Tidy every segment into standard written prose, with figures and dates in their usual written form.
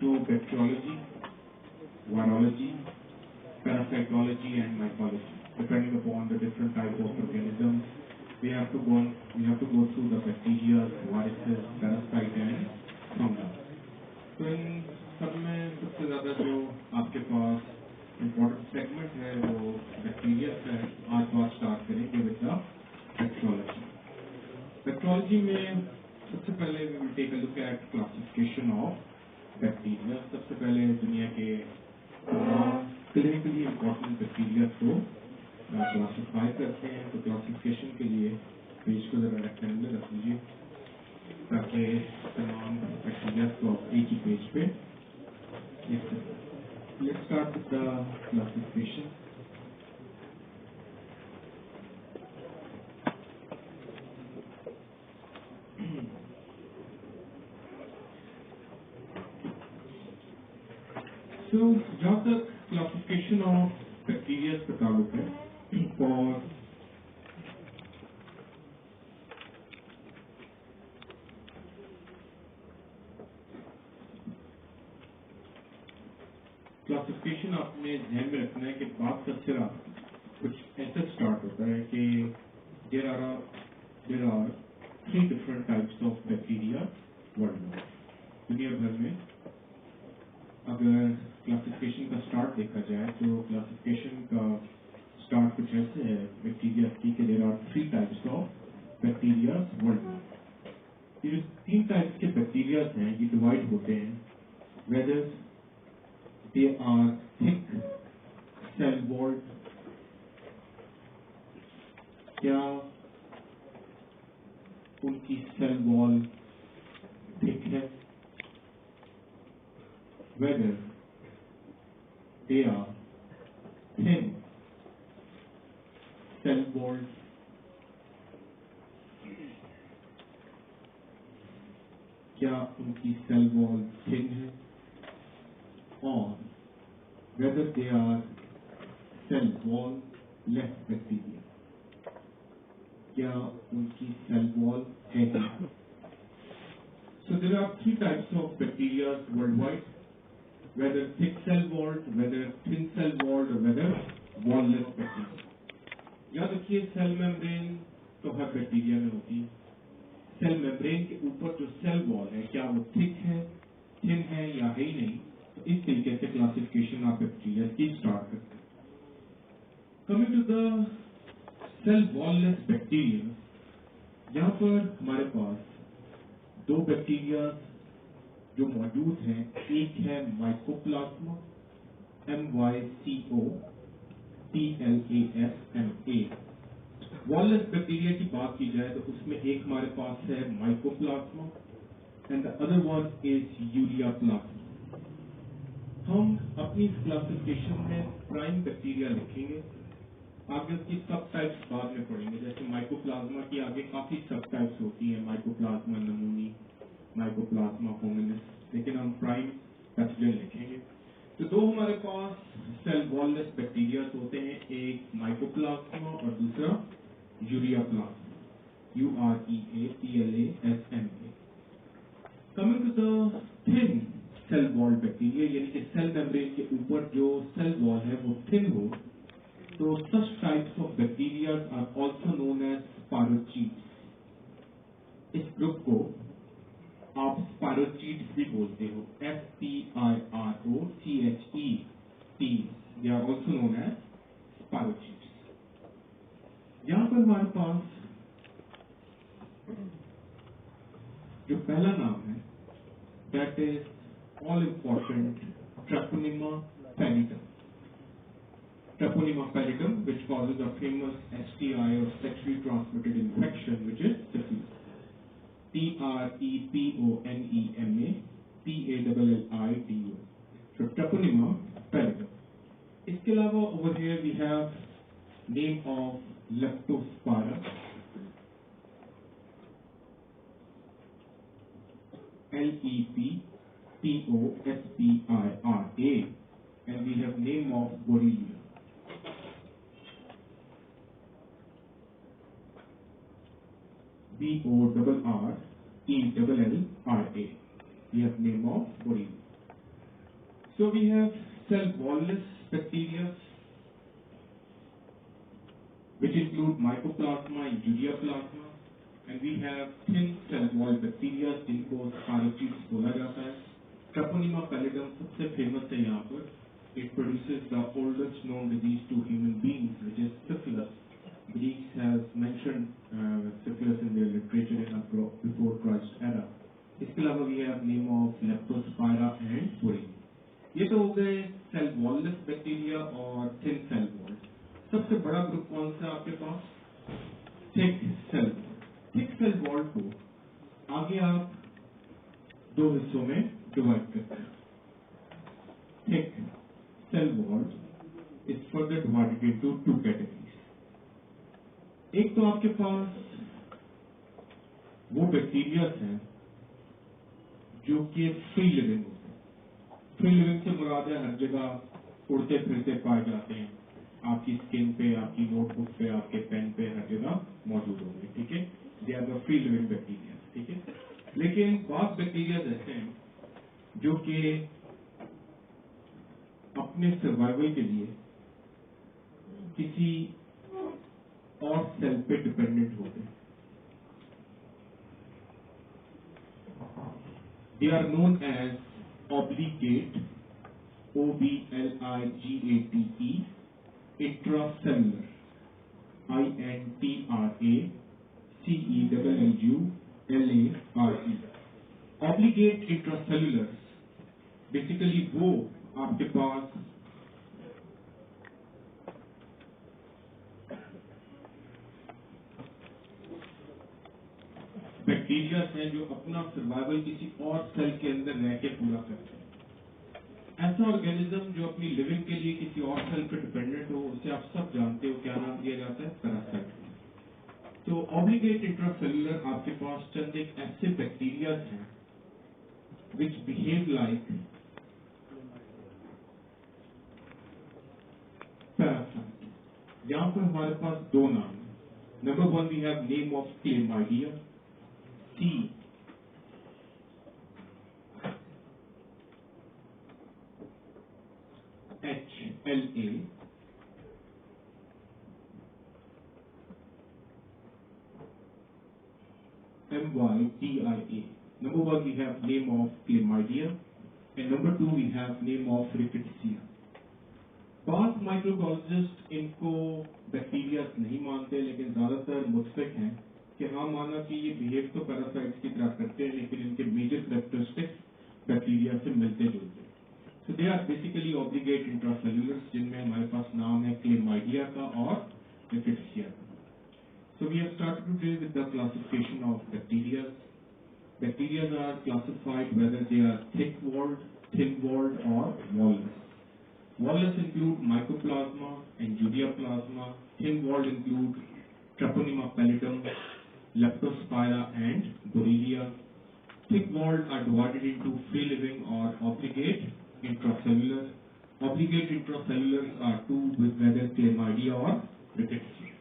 to bacteriology, virology, parasitology, and mycology. Depending upon the different type of organisms, we have to go through the bacteria, viruses, parasite, and fungi. तो इन सब में सबसे ज़्यादा जो आपके पास important segment है वो बैक्टीरिया है. आज बात स्टार्ट करेंगे विद द बैक्टीरियोलॉजी. बैक्टीरियोलॉजी में सबसे पहले we will take a look at classification of bacteria. सबसे पहले दुनिया के क्लिनिकली इम्पोर्टेंट बैक्टीरिया को क्लासिफाई करते हैं. तो क्लासिफिकेशन के लिए पेज को जरा रेक्टेंगुलर रख लीजिए ताकि तमाम बैक्टीरिया को एक ही पेज पे लिख सकें. Let's start with the classification. So, जहाँ तक क्लासिफिकेशन ऑफ बैक्टीरिया का ताल्लुक है और क्लासिफिकेशन आपने ध्यान में रखना है कि बात का सिरा कुछ ऐसा स्टार्ट होता है कि there are 3 different types of bacteria world में. दुनिया भर में अगर क्लासिफिकेशन का स्टार्ट देखा जाए तो क्लासिफिकेशन का स्टार्ट कुछ ऐसे है बैक्टीरिया की कि there are 3 types of bacteria world में. ये जो 3 टाइप्स के बैक्टीरिया हैं ये डिवाइड होते हैं whether they are thick cell walled. क्या उनकी सेल वॉल थिक है? whether they are thin cell walled. क्या उनकी सेल वॉल थिन है? और whether they are cell wall less bacteria. क्या उनकी cell wall है? So there are 3 types of bacteria worldwide, whether thick cell walled, whether thin cell walled, or whether wall-less bacteria. याद रखिए cell membrane तो हर bacteria में होती है. Cell membrane के ऊपर जो सेल वॉल है क्या वो थिक है, थिन है या है ही नहीं. तो इस तरीके से क्लासिफिकेशन ऑफ बैक्टीरिया की स्टार्ट करते हैं. Coming to the cell wireless bacteria, यहाँ पर हमारे पास 2 बैक्टीरिया जो मौजूद हैं. एक है माइकोप्लाज्मा MYCOPLASMA. वॉललेस बैक्टीरिया की बात की जाए तो उसमें एक हमारे पास है mycoplasma and the other one is urea plasma. हम अपनी क्लासिफिकेशन में प्राइम बैक्टीरिया लिखेंगे. आगे उसकी सब टाइप्स बाद में पढ़ेंगे. जैसे माइकोप्लाज्मा की आगे काफी सब टाइप्स होती हैं, माइकोप्लाज्मा नमूनी, माइकोप्लाज्मा होमिनिस, लेकिन हम प्राइम पैथोजन लिखेंगे. तो 2 हमारे पास सेल वॉललेस बैक्टीरिया होते हैं, एक माइकोप्लाज्मा और दूसरा ureaplasma UREAPLASMA. Coming to the thin cell wall bacteria, यानी कि सेल मेम्ब्रेन के ऊपर जो सेल वॉल है वो थिन हो, तो such types of bacteria are also known as spirochetes. इस ग्रुप को आप स्पायरोचीट्स भी बोलते हो. SPIROCHETS. They are also known as spirochetes. यहां पर हमारे पास जो पहला नाम है that is all important Treponema pallidum. Treponema pallidum, which causes a famous STI or sexually transmitted infection, which is syphilis. TREPONEMA PALLIDO. So Treponema pallidum. इसके अलावा over here we have name of Leptospira, LEPTOSPIRA, and we have name of Borrelia. BORRELLRA. We have name of Borrelia. So we have cell wall-less bacteria, which include mycoplasma and ureaplasma, and we have thin cell wall bacteria जिनको spirochetes बोला जाता है. Treponema pallidum सबसे famous है यहाँ पर. It produces the oldest known disease to human beings, which is syphilis. Greeks has mentioned syphilis in their literature in before Christ era. इसके अलावा we have name of leptospira and borrelia. ये तो हो गए cell wireless bacteria और thin cell wall. सबसे बड़ा group कौन सा आपके पास? Thick cell. Thick cell wall को आगे आप दो हिस्सों में डिवाइड करते हैं. Thick cell wall is further divided into two categories. एक तो आपके पास वो बैक्टीरिया हैं जो कि फ्री लिविंग होते हैं. फ्री लिविंग से मुराद है हर जगह उड़ते फिरते पाए जाते हैं. आपकी स्किन पे, आपकी नोटबुक पे, आपके पेन पे हर जगह मौजूद होंगे. ठीक है, they are the free living bacteria. ठीक है, लेकिन बहुत बैक्टीरिया ऐसे हैं जो कि अपने सर्वाइवल के लिए किसी और सेल पे डिपेंडेंट होते हैं. They are known as obligate, OBLIGATE, intracellular, INTRACELLULARE. Obligate intracellulars basically वो आपके पास बैक्टीरिया हैं जो अपना सर्वाइवल किसी और सेल के अंदर रह के पूरा करते हैं. ऐसा ऑर्गेनिज्म जो अपनी लिविंग के लिए किसी और सेल पर डिपेंडेंट हो, उसे आप सब जानते हो क्या नाम दिया जाता है? पैरासाइट. तो ऑब्लिगेट इंट्रासेल्युलर आपके पास चंद एक ऐसे बैक्टीरिया हैं विच बिहेव लाइक पैरासाइट. यहां पर हमारे पास दो नाम है. Number one we have name of chlamydia, C HLA, MYDIA. Number one we have name of Chlamydia, and number two we have name of Rickettsia. बहुत माइक्रोबायोलॉजिस्ट इनको बैक्टीरिया नहीं मानते, लेकिन ज्यादातर मुत्फिक हैं कि हाँ माना कि ये बिहेव तो पैरासाइट्स की तरह करते हैं, लेकिन इनके मेजर कैरेक्टरिस्टिक्स बैक्टीरिया से मिलते जुलते हैं. So they are basically obligate intracellulars, जिनमें हमारे पास नाम है क्लेमाइडिया का और रिकेट्सिया का. So we have started today with the classification of bacteria. Bacteria are classified whether they are thick-walled, thin-walled, or wall-less. Wall-less include mycoplasma and ureaplasma. Thin-walled include Treponema pallidum, Leptospira, and Borrelia. Thick-walled are divided into free-living or obligate intracellular. Obligate intracellulars are two with whether Chlamydia or Rickettsia.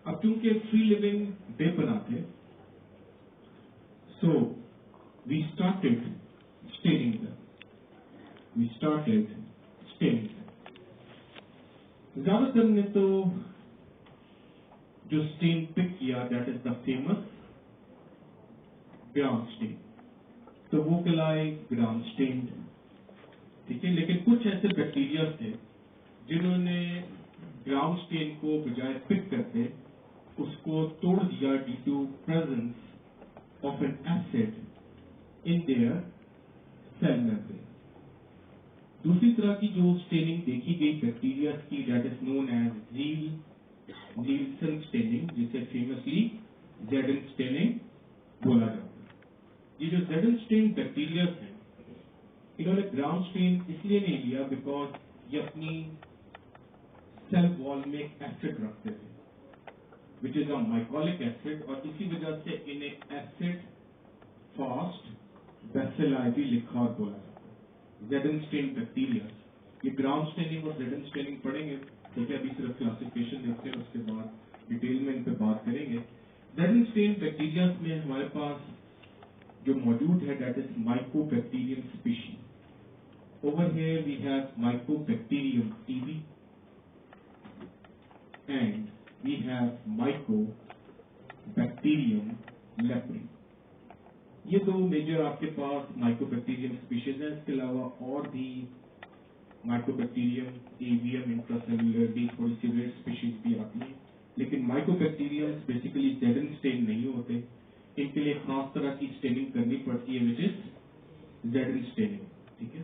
अब चूंकि free living बेपना थे, so we started staining them. ज्यादातर ने तो जो stain pick किया, that is the famous gram stain, तो वो कहलाए ग्राम स्टेन. ठीक है, लेकिन कुछ ऐसे बैक्टीरिया थे जिन्होंने ग्राम स्टेन को बजाय पिक करते उसको तोड़ दिया due to presence of an acid in their cell membrane. दूसरी तरह की जो स्टेनिंग देखी गई बैक्टीरिया की, that is known as Neelsen staining, जिसे फेमसली जेडन स्टेनिंग बोला जाता है. ये जो जेडन स्टेन बैक्टीरिया हैं, इन्होंने ग्राम स्टेन इसलिए नहीं लिया बिकॉज ये अपनी सेल वॉल में एक एसिड रखते थे which is a mycolic acid, और इसी वजह से इन्हें एसिड फास्ट बेसिलाई भी लिखा और बोला जाता है. जेडन स्टेन बैक्टीरिया, ये ग्राम स्टेनिंग और जेडन स्टेनिंग पढ़ेंगे, ठीक है, अभी सिर्फ क्लासिफिकेशन देखते हैं, उसके बाद डिटेल में इन पर बात करेंगे. जेडन स्टेन बैक्टीरिया में हमारे पास जो मौजूद है that is Mycobacterium species. Over here we have Mycobacterium TB and we have Mycobacterium leprae. ये दो मेजर आपके पास माइकोबैक्टीरियम स्पीशीज हैं. इसके अलावा और भी माइकोबैक्टीरियम, एवियम, इंट्रासेलुलर भी थोड़ी सी रेयर स्पीशीज भी आती हैं, लेकिन माइकोबैक्टीरियम बेसिकली जेडन स्टेन नहीं होते. इनके लिए खास तरह की स्टेनिंग करनी पड़ती है, विच इज जेडन स्टेनिंग. ठीक है.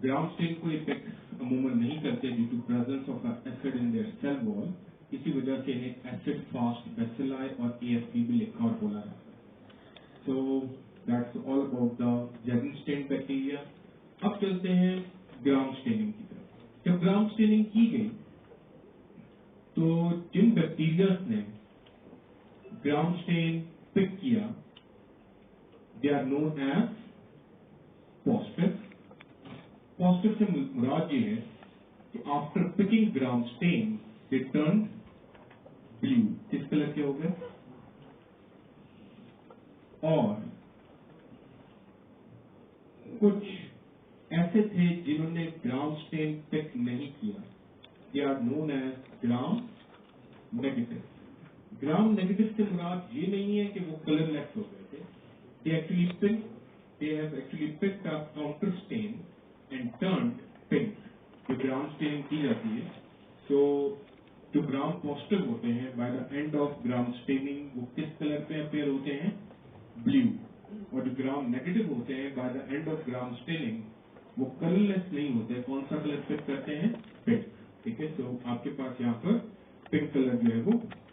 ग्राउंड स्टेन को इफेक्ट अमूमन नहीं करते due to presence of acid in their cell wall. इसी वजह से इन्हें एसिड फास्ट बेसिलाई और एएफपी भी लिखा और बोला जाता है. So that's all about the germ stained bacteria. अब चलते हैं ग्राउंड स्टेनिंग की तरफ. जब ग्राउंड स्टेनिंग की गई तो जिन बैक्टीरिया ने ग्राउंड स्टेन पिक किया, they are known as positive. Positive से मुराद ये है कि after picking gram stain they turn blue. किस कलर के हो गए? और कुछ ऐसे थे जिन्होंने ग्राउंड स्टेन पिक नहीं किया, they are known as gram negative. Gram negative से मुराद ये नहीं है कि वो कलरलेस हो गए थे. They have actually picked up counter stain and turned pink. जो ग्राउंड स्टेनिंग की जाती है, तो जो ग्राउंड पॉजिटिव होते हैं by the end of ground staining वो किस कलर पे अपेयर होते हैं? ब्लू. और जो ग्राउंड नेगेटिव होते हैं by the end of ground staining वो कलरलेस नहीं होते. कौन सा कलर पिक करते हैं? पिंक. ठीक है. तो आपके पास यहाँ पर पिंक कलर जो है वो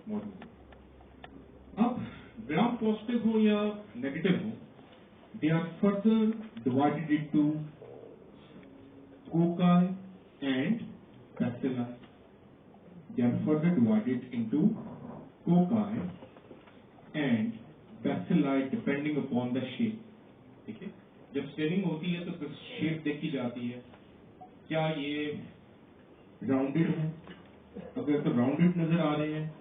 मौजूद है. अब ग्राउंड पॉजिटिव हो या नेगेटिव हो, they are further divided into cocci and bacilli. They are further divided into cocci and bacilli depending upon the shape. ठीक है. जब स्टेनिंग होती है तो शेप देखी जाती है. क्या ये राउंडेड है? अगर तो राउंडेड नजर आ रहे हैं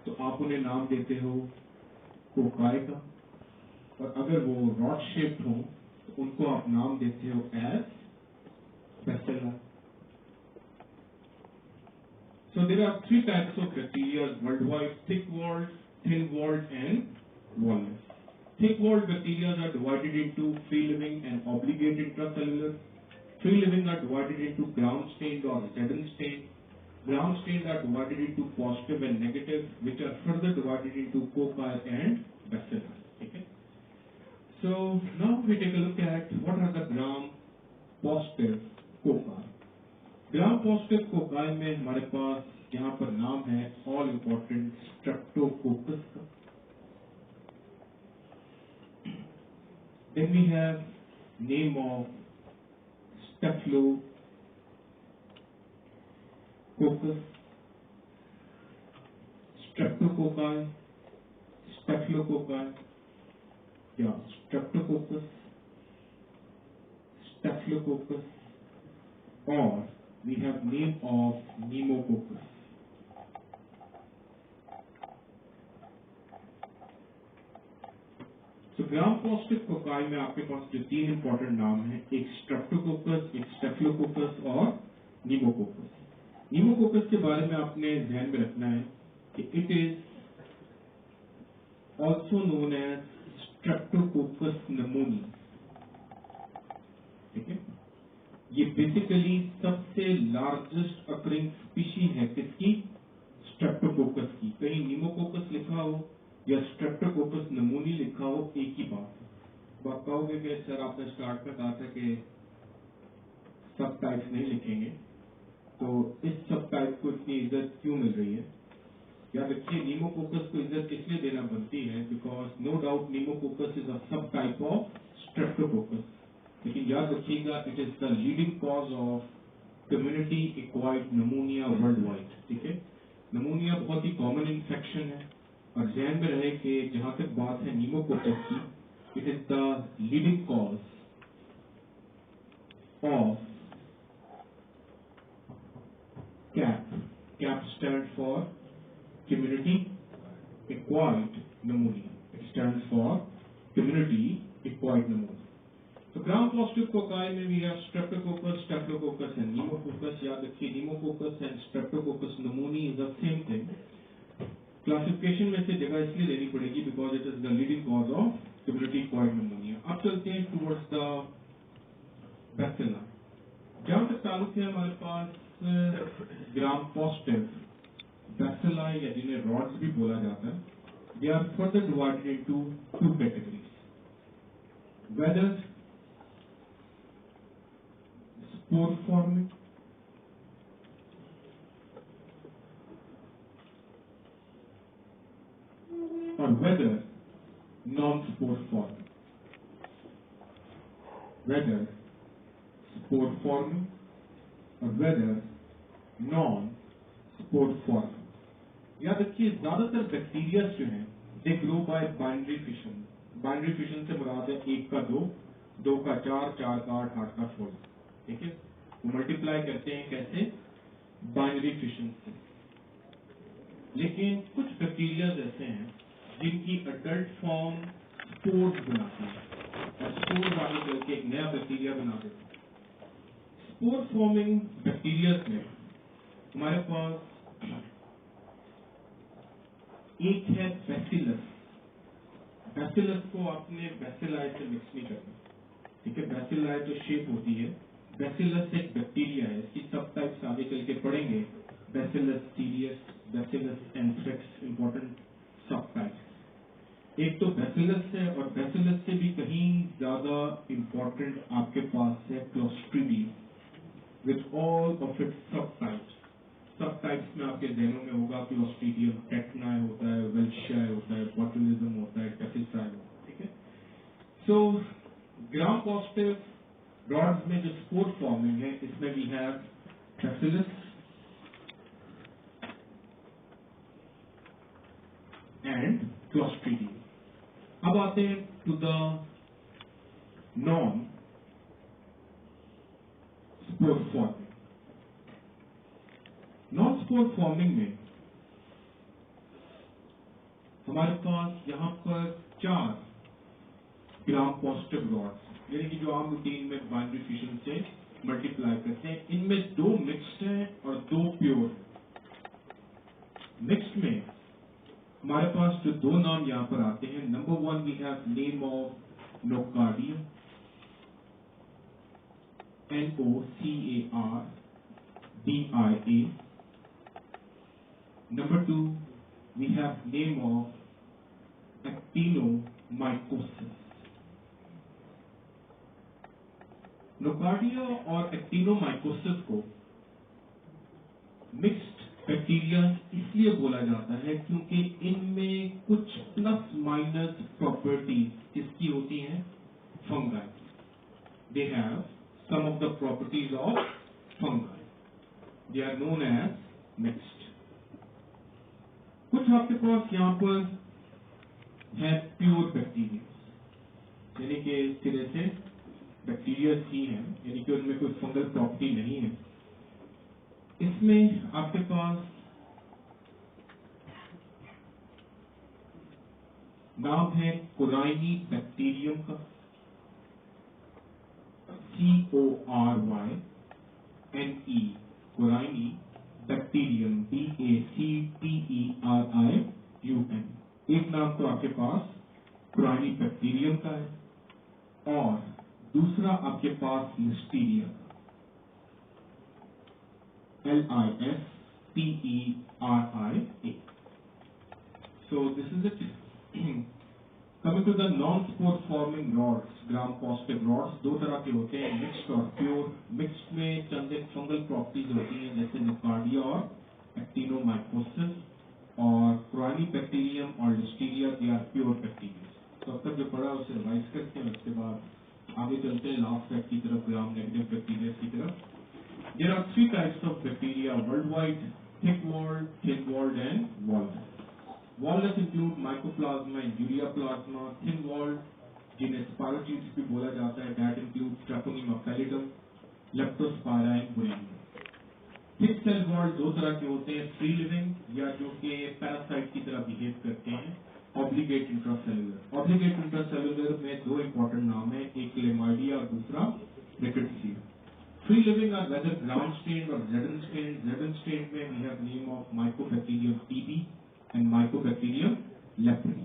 तो आप उन्हें नाम देते हो कोकाई का, और अगर वो रॉड शेप्ड हो तो उनको आप नाम देते हो as बैसिला. So there are three types of bacteria worldwide: thick-walled, thin-walled, and wall-less. Thick-walled bacteria are divided into free-living and obligate intracellular. Free-living are divided into ground-stained or Zetten-stained. Ground-stained are divided into positive and negative, which are further divided into cocci and bacilli. Okay? So now we take a look at what are the gram-positive cocci. Gram positive cocci में हमारे पास यहाँ पर नाम है all important streptococcus का. Then we have name of staphylococcus, streptococci, staphylococci या streptococcus, staphylococcus, और we have name of pneumococcus. So gram positive cocci में आपके पास जो तीन इंपॉर्टेंट नाम हैं, एक स्ट्रेप्टोकोकस, एक स्टेफिलोकोकस और न्यूमोकोकस. न्यूमोकोकस के बारे में आपने ध्यान में रखना है कि it is also known as streptococcus pneumonia. ठीक है. ये बेसिकली सबसे लार्जेस्ट अकरिंग स्पीशी है किसकी? स्ट्रेप्टोकोकस की. कहीं न्यूमोकोकस लिखा हो या स्ट्रेप्टोकोकस निमोनी लिखा हो, एक ही बात है. तो आप कहोगे कि सर आपने स्टार्ट में कहा था कि सब टाइप्स नहीं लिखेंगे, तो इस सब टाइप को इतनी इज्जत क्यों मिल रही है? याद रखिए, न्यूमोकोकस को इज्जत इसलिए देना बनती है because no doubt pneumococcus is a sub type of streptococcus. लेकिन याद रखिएगा, it is the leading cause of community acquired pneumonia world wide. ठीक है. निमोनिया बहुत ही कॉमन इन्फेक्शन है, और ध्यान में रहे कि जहां तक बात है न्यूमोकोकस की, it is the leading cause of CAP. CAP stands for community acquired pneumonia. It stands for community acquired pneumonia. तो ग्राम पॉजिटिव cocci में we have streptococcus, staphylococcus and pneumococcus. याद रखिए pneumococcus and streptococcus pneumoniae is the same thing. Classification में से जगह इसलिए लेनी पड़ेगी because it is the leading cause of community acquired pneumonia. अब चलते हैं towards the bacilla. जहाँ तक ताल्लुक है हमारे पास ग्राम पॉजिटिव bacilla या जिन्हें rods भी बोला जाता है, they are further divided into two categories. Whether spore forming or whether non-spore forming. Whether spore forming or whether non-spore forming. याद रखिए ज्यादातर बैक्टीरिया जो हैं they grow by binary fission. Binary fission से मुराद है 1 का 2, 2 का 4, 4 का 8, 8 का 16. ठीक है, वो मल्टीप्लाई करते हैं कैसे? बाइनरी फिशन से. लेकिन कुछ बैक्टीरिया ऐसे हैं जिनकी अडल्ट फॉर्म स्पोर्स बनाती है और स्पोर्स आगे चल के एक नया बैक्टीरिया बना देते हैं. स्पोर फॉर्मिंग बैक्टीरिया में हमारे पास एक है बैसिलस. बैसिलस को आपने बैसिलाई से मिक्स नहीं करना. ठीक है, बैसिलाई तो शेप होती है. बैसिलस एक बैक्टीरिया है, इसकी सब टाइप्स आगे चल के पढ़ेंगे. Bacillus serious, bacillus anthrax, important सब टाइप्स. एक तो बैसिलस है और बैसिलस से भी कहीं ज्यादा इंपॉर्टेंट आपके पास है clostridium with all of its सब टाइप्स. सब टाइप्स में आपके जहनों में होगा क्लोस्ट्रीडियम टेटनाई होता है, वेल्शियाई होता है, बॉटुलिज्म होता है, टेफिसाई होता है. ठीक है, सो ग्राम पॉजिटिव रॉड्स में जो स्पोर फॉर्मिंग है इसमें we have bacillus and clostridium. अब आते हैं to the non spore forming. Non spore forming में हमारे पास यहां पर 4 ग्राम पॉजिटिव रॉड्स यानी कि जो आम रूटीन में बाइनरी फिशन से मल्टीप्लाई करते हैं, इनमें 2 मिक्स्ड हैं और 2 प्योर. मिक्स्ड में हमारे पास जो 2 नाम यहां पर आते हैं, number 1 we have name of nocardia, NOCARDIA. Number 2, we have name of actinomycosis. Nocardia और एक्टिनोमाइकोसिस को मिक्स्ड बैक्टीरिया इसलिए बोला जाता है क्योंकि इनमें कुछ प्लस माइनस प्रॉपर्टीज किसकी होती हैं? Fungi. They have some of the properties of fungi. They are known as mixed. कुछ आपके पास यहाँ पर है प्योर बैक्टीरिया यानी कि इस तरह से बैक्टीरिया ही हैं, यानी कि उनमें कोई फंगल प्रॉपर्टी नहीं है. इसमें आपके पास नाम है कोराइनी बैक्टीरियम का, CORYNE, कोराइनी बैक्टीरियम, BACTERIUM. एक नाम तो आपके पास कोराइनी बैक्टीरियम का है और दूसरा आपके पास Listeria, LISTERIA. So this is it. Coming to the non-spore forming rods, gram positive rods 2 तरह के होते हैं, मिक्स्ड और प्योर. मिक्स्ड में चंद फंगल प्रॉपर्टीज होती हैं जैसे नोकार्डिया और एक्टिनोमाइकोसिस, और कोराइनी बैक्टीरियम और listeria they are pure bacteria. तो अब तक जो पढ़ा उसे रिवाइज करते हैं, उसके बाद आगे चलते हैं लास्ट फैक्ट की तरफ, ग्राम नेगेटिव बैक्टीरिया की तरफ. There are 3 types of bacteria worldwide: thick-walled, thin-walled and walled. Walled include mycoplasma and ureaplasma. Thin-walled जिन्हें स्पायरोचीट्स भी बोला जाता है, that includes Treponema pallidum, Leptospira and Borrelia. Thick cell walled 2 तरह के होते हैं, फ्री लिविंग या जो कि पैरासाइट की तरह बिहेव करते हैं, ऑब्लिगेट इंट्रासेलुलर. ऑब्लिगेट इंट्रासेलुलर में 2 इंपॉर्टेंट नाम है, एक क्लेमाइडिया और दूसरा Free living are whether ground stained or redden stained. Redden stained में we have name of Mycobacterium TB and Mycobacterium leprae.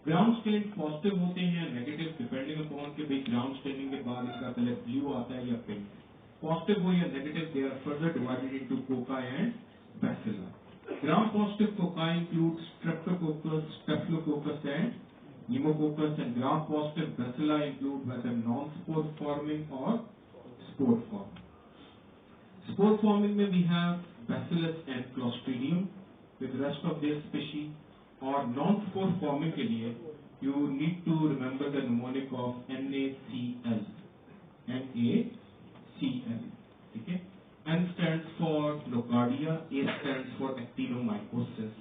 Gram stain positive होते हैं नेगेटिव डिपेंडिंग अपॉन के भाई ग्राउंड स्टेनिंग के बाद इसका कलर ब्लू आता है या पिंक. पॉजिटिव हो या negative they are further divided into cocci and bacilli. Gram positive cocci include streptococcus, staphylococcus and pneumococcus, and gram positive bacilli include whether non spore forming और spore forming. Spore forming में we have bacillus and clostridium with rest of their species. और non spore forming के लिए you need to remember the mnemonic of NaCl. ठीक है. N stands for nocardia, A stands for actinomycosis,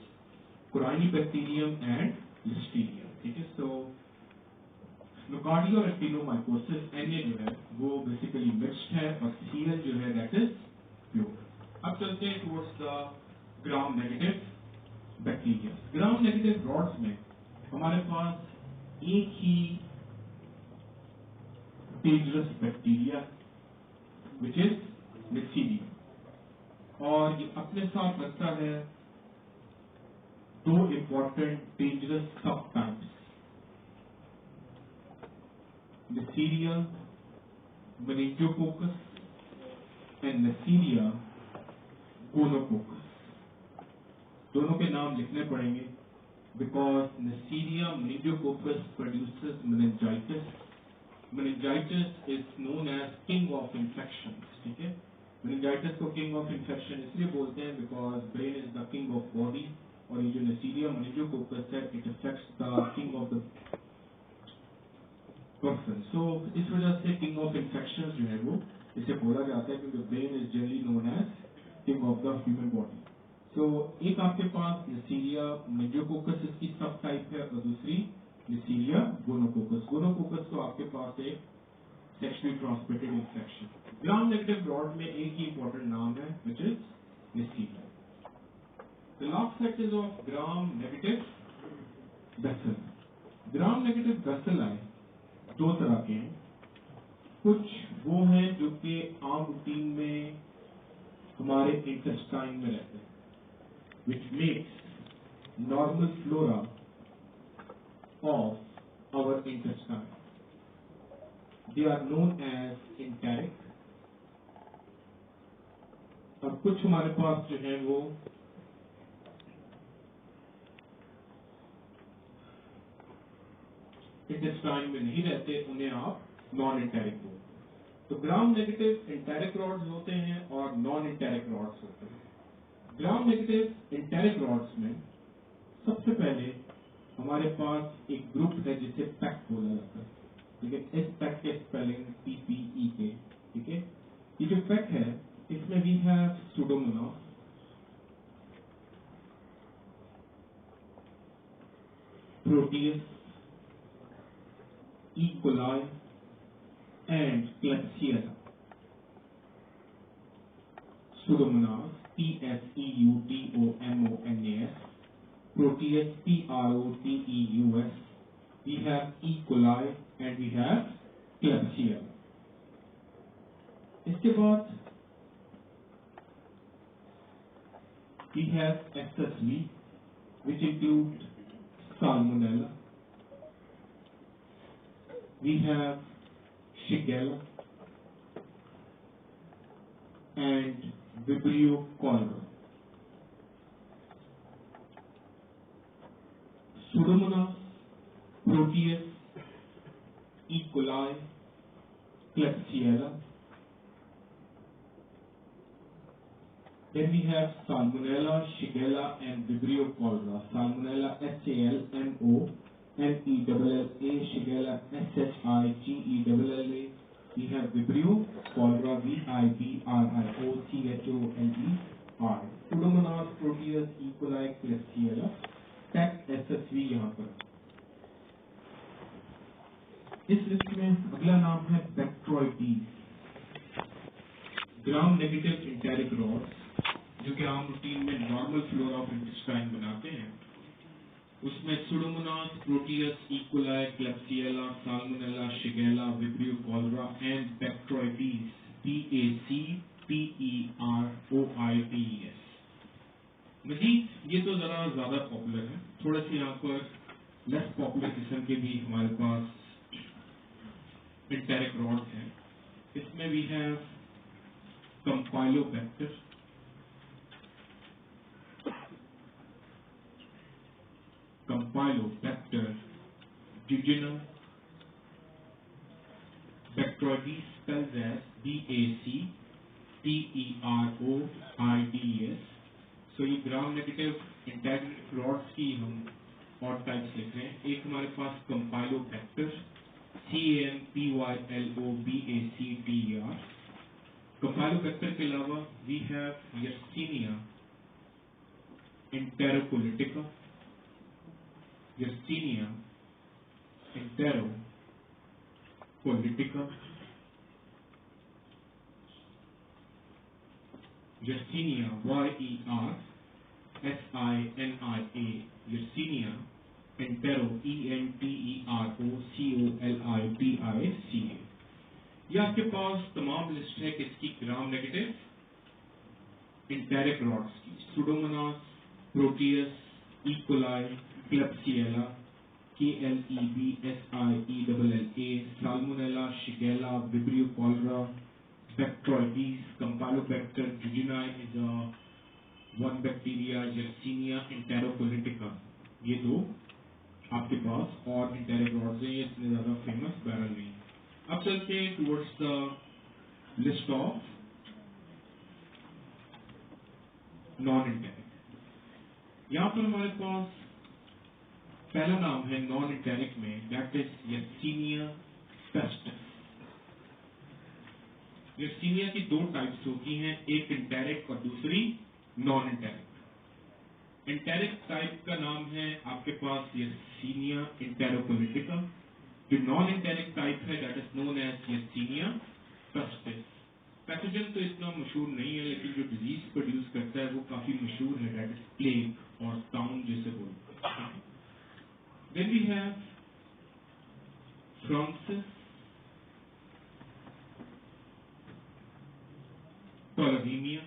Corynebacterium and Listeria. ठीक है. So nocardia और actinomycosis Na जो है वो बेसिकली मिक्स्ड है और Cl जो है दैट इज प्योर. अब चलते हैं towards the gram negative bacteria. Gram negative rods में हमारे पास एक ही dangerous bacteria which is Neisseria, और ये अपने साथ रखता है दो important dangerous sub types, Neisseria meningococcus and Neisseria gonococcus. दोनों के नाम लिखने पड़ेंगे because Neisseria meningococcus produces meningitis. Meningitis is known as king of infections. ठीक है. meningitis को king of infection इसलिए बोलते हैं because brain is the king of body, और ये जो Neisseria meningococcus है it affects the king of the person. So इस वजह से king of infections जो है वो इसे बोला जाता है क्योंकि brain is generally known as king of the human body. तो एक आपके पास Neisseria meningococcus इसकी सब टाइप है और दूसरी Neisseria gonococcus. gonococcus तो आपके पास एक sexually transmitted infection. Gram negative rod में एक ही इंपॉर्टेंट नाम है which is Neisseria. The last set is of gram negative bacilli. Gram negative bacilli दो तरह के हैं. कुछ वो हैं जो कि आम रूटीन में हमारे इंटेस्टाइन में रहते हैं which makes normal flora of our intestine. They are known as enteric. और कुछ हमारे पास जो है वो इंटेस्टाइन में नहीं रहते, उन्हें आप नॉन एंटेरिक बोलते हैं. तो ग्राम नेगेटिव एंटेरिक रॉड्स होते हैं और नॉन एंटेरिक रॉड्स होते हैं. ग्राम नेगेटिव एंटेरिक रॉड्स में सबसे पहले हमारे पास एक ग्रुप है जिसे पैक बोला जाता है. ठीक है. इस पैक के स्पेलिंग PPEK. ठीक है. ये जो पैक है इसमें we have Pseudomonas, Proteus, E. coli and Klebsiella. Pseudomonas Pseudomonas, Proteus Proteus. We have E. coli and we have Klebsiella. इसके बाद we have SSV which include Salmonella. We have Shigella and Vibrio cholera. Pseudomonas, Proteus, E. coli, Klebsiella. Then we have Salmonella, Shigella and Vibrio cholera. Salmonella SALMONELLA, Shigella SHIGELLA. We have Vibrio cholera, VIBRIOCHOLERI. Pseudomonas, Proteus, E. coli, Klebsiella. Tech SSV यहाँ पर. इस list में अगला नाम है Bacteriology. Gram negative enteric rods जो कि आम रूटीन में नॉर्मल फ्लोरा ऑफ इंटेस्टाइन बनाते हैं, उसमें Pseudomonas, Proteus, E. coli, Klebsiella, Salmonella, Shigella, Vibrio cholera and Bacteriology BACTEROIDES। मजीद ये तो ज़रा ज़्यादा पॉपुलर है, थोड़े से यहाँ पर लेस पॉपुलर किस्म के भी हमारे पास इंटेरिक रॉड्स हैं। इसमें we have campylobacter, jejunum, Bacteroides spelled as BACTEROIDES। So ये ग्राम नेगेटिव इंटेरिक रॉड्स की हम और टाइप्स लिख रहे हैं। एक हमारे पास कंपाइलोबैक्टर, CAMPYLOBACTER। कंपाइलोबैक्टर के अलावा we have yersinia enteropolitica, Yersinia enteropolitica, Yersinia YERSINIA, Yersinia entero ENTEROCOLITICA। ये आपके पास तमाम लिस्ट है किसकी, ग्राम नेगेटिव इंटेरिक रॉड्स की। Pseudomonas, proteus, E coli, klebsiella, KLEBSIELLA, salmonella, shigella, vibrio cholera, bacteroides, campylobacter jejuni is one bacteria, yersinia enterocolitica. ये दो आपके पास और इंटेरिक रॉड्स हैं, ये इतने ज्यादा फेमस बैरल नहीं है। अब चलते हैं towards the list of non enteric. यहाँ पर हमारे पास पहला नाम है नॉन इंटेरिक में, that is yersinia pestis. Yersinia की दो टाइप्स होती हैं, एक इंटेरिक और दूसरी नॉन इंटेरिक। इंटेरिक टाइप का नाम है आपके पास यर्सीनिया एंटेरोपोलिटिका। जो नॉन इंटेरिक टाइप है that is known as yersinia pestis. Pathogen तो इतना मशहूर नहीं है, लेकिन जो डिजीज प्रोड्यूस करता है वो काफी मशहूर है, दैट इज प्लेग और टाउन जैसे बोलते हैं। Then we have Francis tularemia,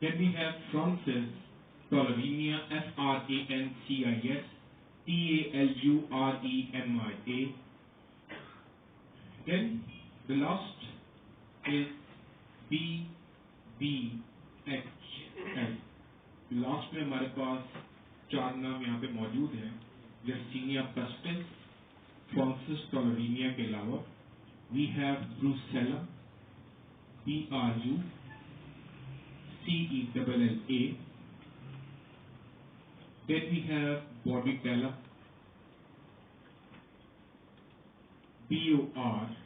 then we have Francis Tolleremia, FRANCIS TALUREMIA. Then the last is BBHL. Last में हमारे पास चार नाम यहाँ पे मौजूद हैं, यर्सीनिया पेस्टिस, फ्रांसिस टोलरीमिया के अलावा we have brucella, BRUCELLA, then we have Bordetella, BORDETELLA,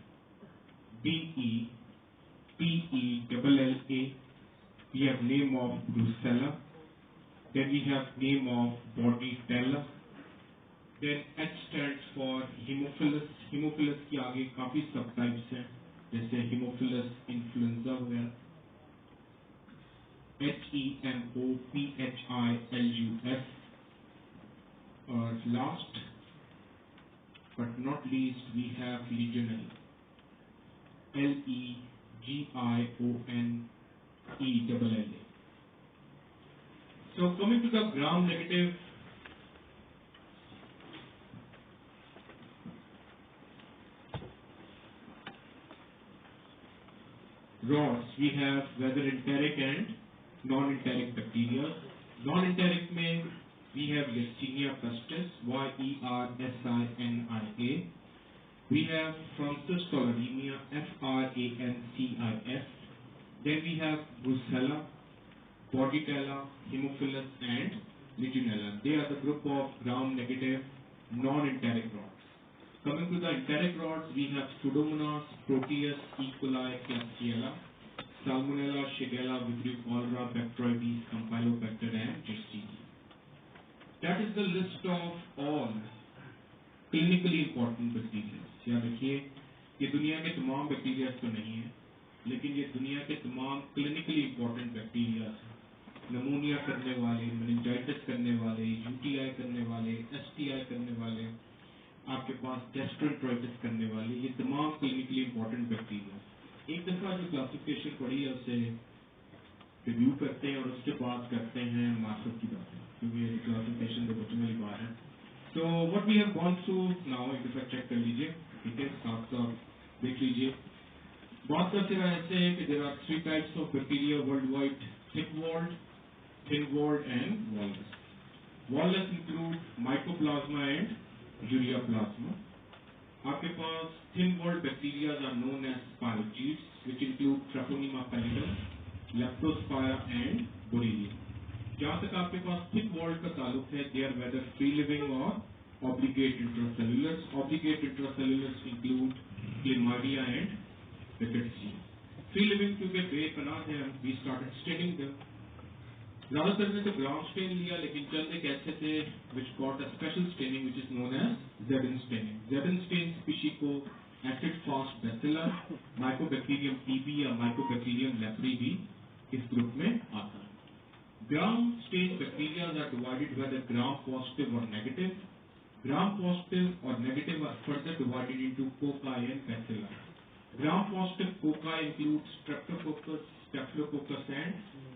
we have name of Brucella, then we have name of Bordetella, then H stands for Haemophilus। Haemophilus की आगे काफी सब टाइप्स हैं, जैसे Haemophilus influenza वगैरह, HEMOPHILUS, और last but not least we have Legionella, LEGIONELLA। So coming to the gram negative rods, we have whether enteric and non-enteric bacteria. Non-enteric में we have Yersinia pestis, YERSINIA. We have Francis Tolleremia, FRANCIS. Then we have Brucella, Bordetella, Haemophilus, and Legionella. They are the group of gram-negative non-enteric rods. Coming to the enteric rods, we have Pseudomonas, Proteus, E. coli, Klebsiella, Salmonella, Shigella, Vibrio cholera, Bacteroides, Campylobacter, and Yersinia. That is the list of all clinically important bacteria। याद रखिए, ये दुनिया के तमाम bacteria तो नहीं है, लेकिन ये दुनिया के तमाम क्लिनिकली इंपॉर्टेंट बैक्टीरिया हैं। नमूनिया करने वाले, मेनिंजाइटिस करने वाले, यूटीआई करने वाले, एसटीआई करने वाले, आपके पास गैस्ट्रोएंटेराइटिस करने वाले, ये तमाम क्लिनिकली इंपॉर्टेंट बैक्टीरिया। एक दफ़ा जो क्लासिफिकेशन पढ़ी है उसे रिव्यू करते हैं और उसके बाद करते हैं मार्क्स की बातें, क्योंकि ये क्लासिफिकेशन तो बचने वाली बात है। तो what we have gone through now, एक दफ़ा चेक कर लीजिए, ठीक है, साथ साथ देख लीजिए। बात करते हुए ऐसे है कि there are 3 types of bacteria world wide: thick walled, thin walled and wall-less. Wall-less include mycoplasma and urea plasma. आपके पास thin walled bacteria are known as spirochetes, which include Treponema pallidum, Leptospira and Borrelia. जहाँ तक आपके पास thick walled का ताल्लुक है, they are whether free living or obligate intracellulars. Obligate intracellulars include Chlamydia and Rickettsia. Free living क्योंकि बेपनाह है, we started studying them. ज्यादातर ने तो ग्राउंड स्टेन लिया, लेकिन चंद एक ऐसे थे which got a special staining which is known as Zebin staining. Zebin stain species को acid fast bacilla, Mycobacterium TB या Mycobacterium leprae भी इस ग्रुप में आता है। Gram stain bacteria are divided whether gram positive or negative. Gram positive or negative are further divided into cocci and bacilla. Gram positive cocci include Streptococcus, Staphylococcus and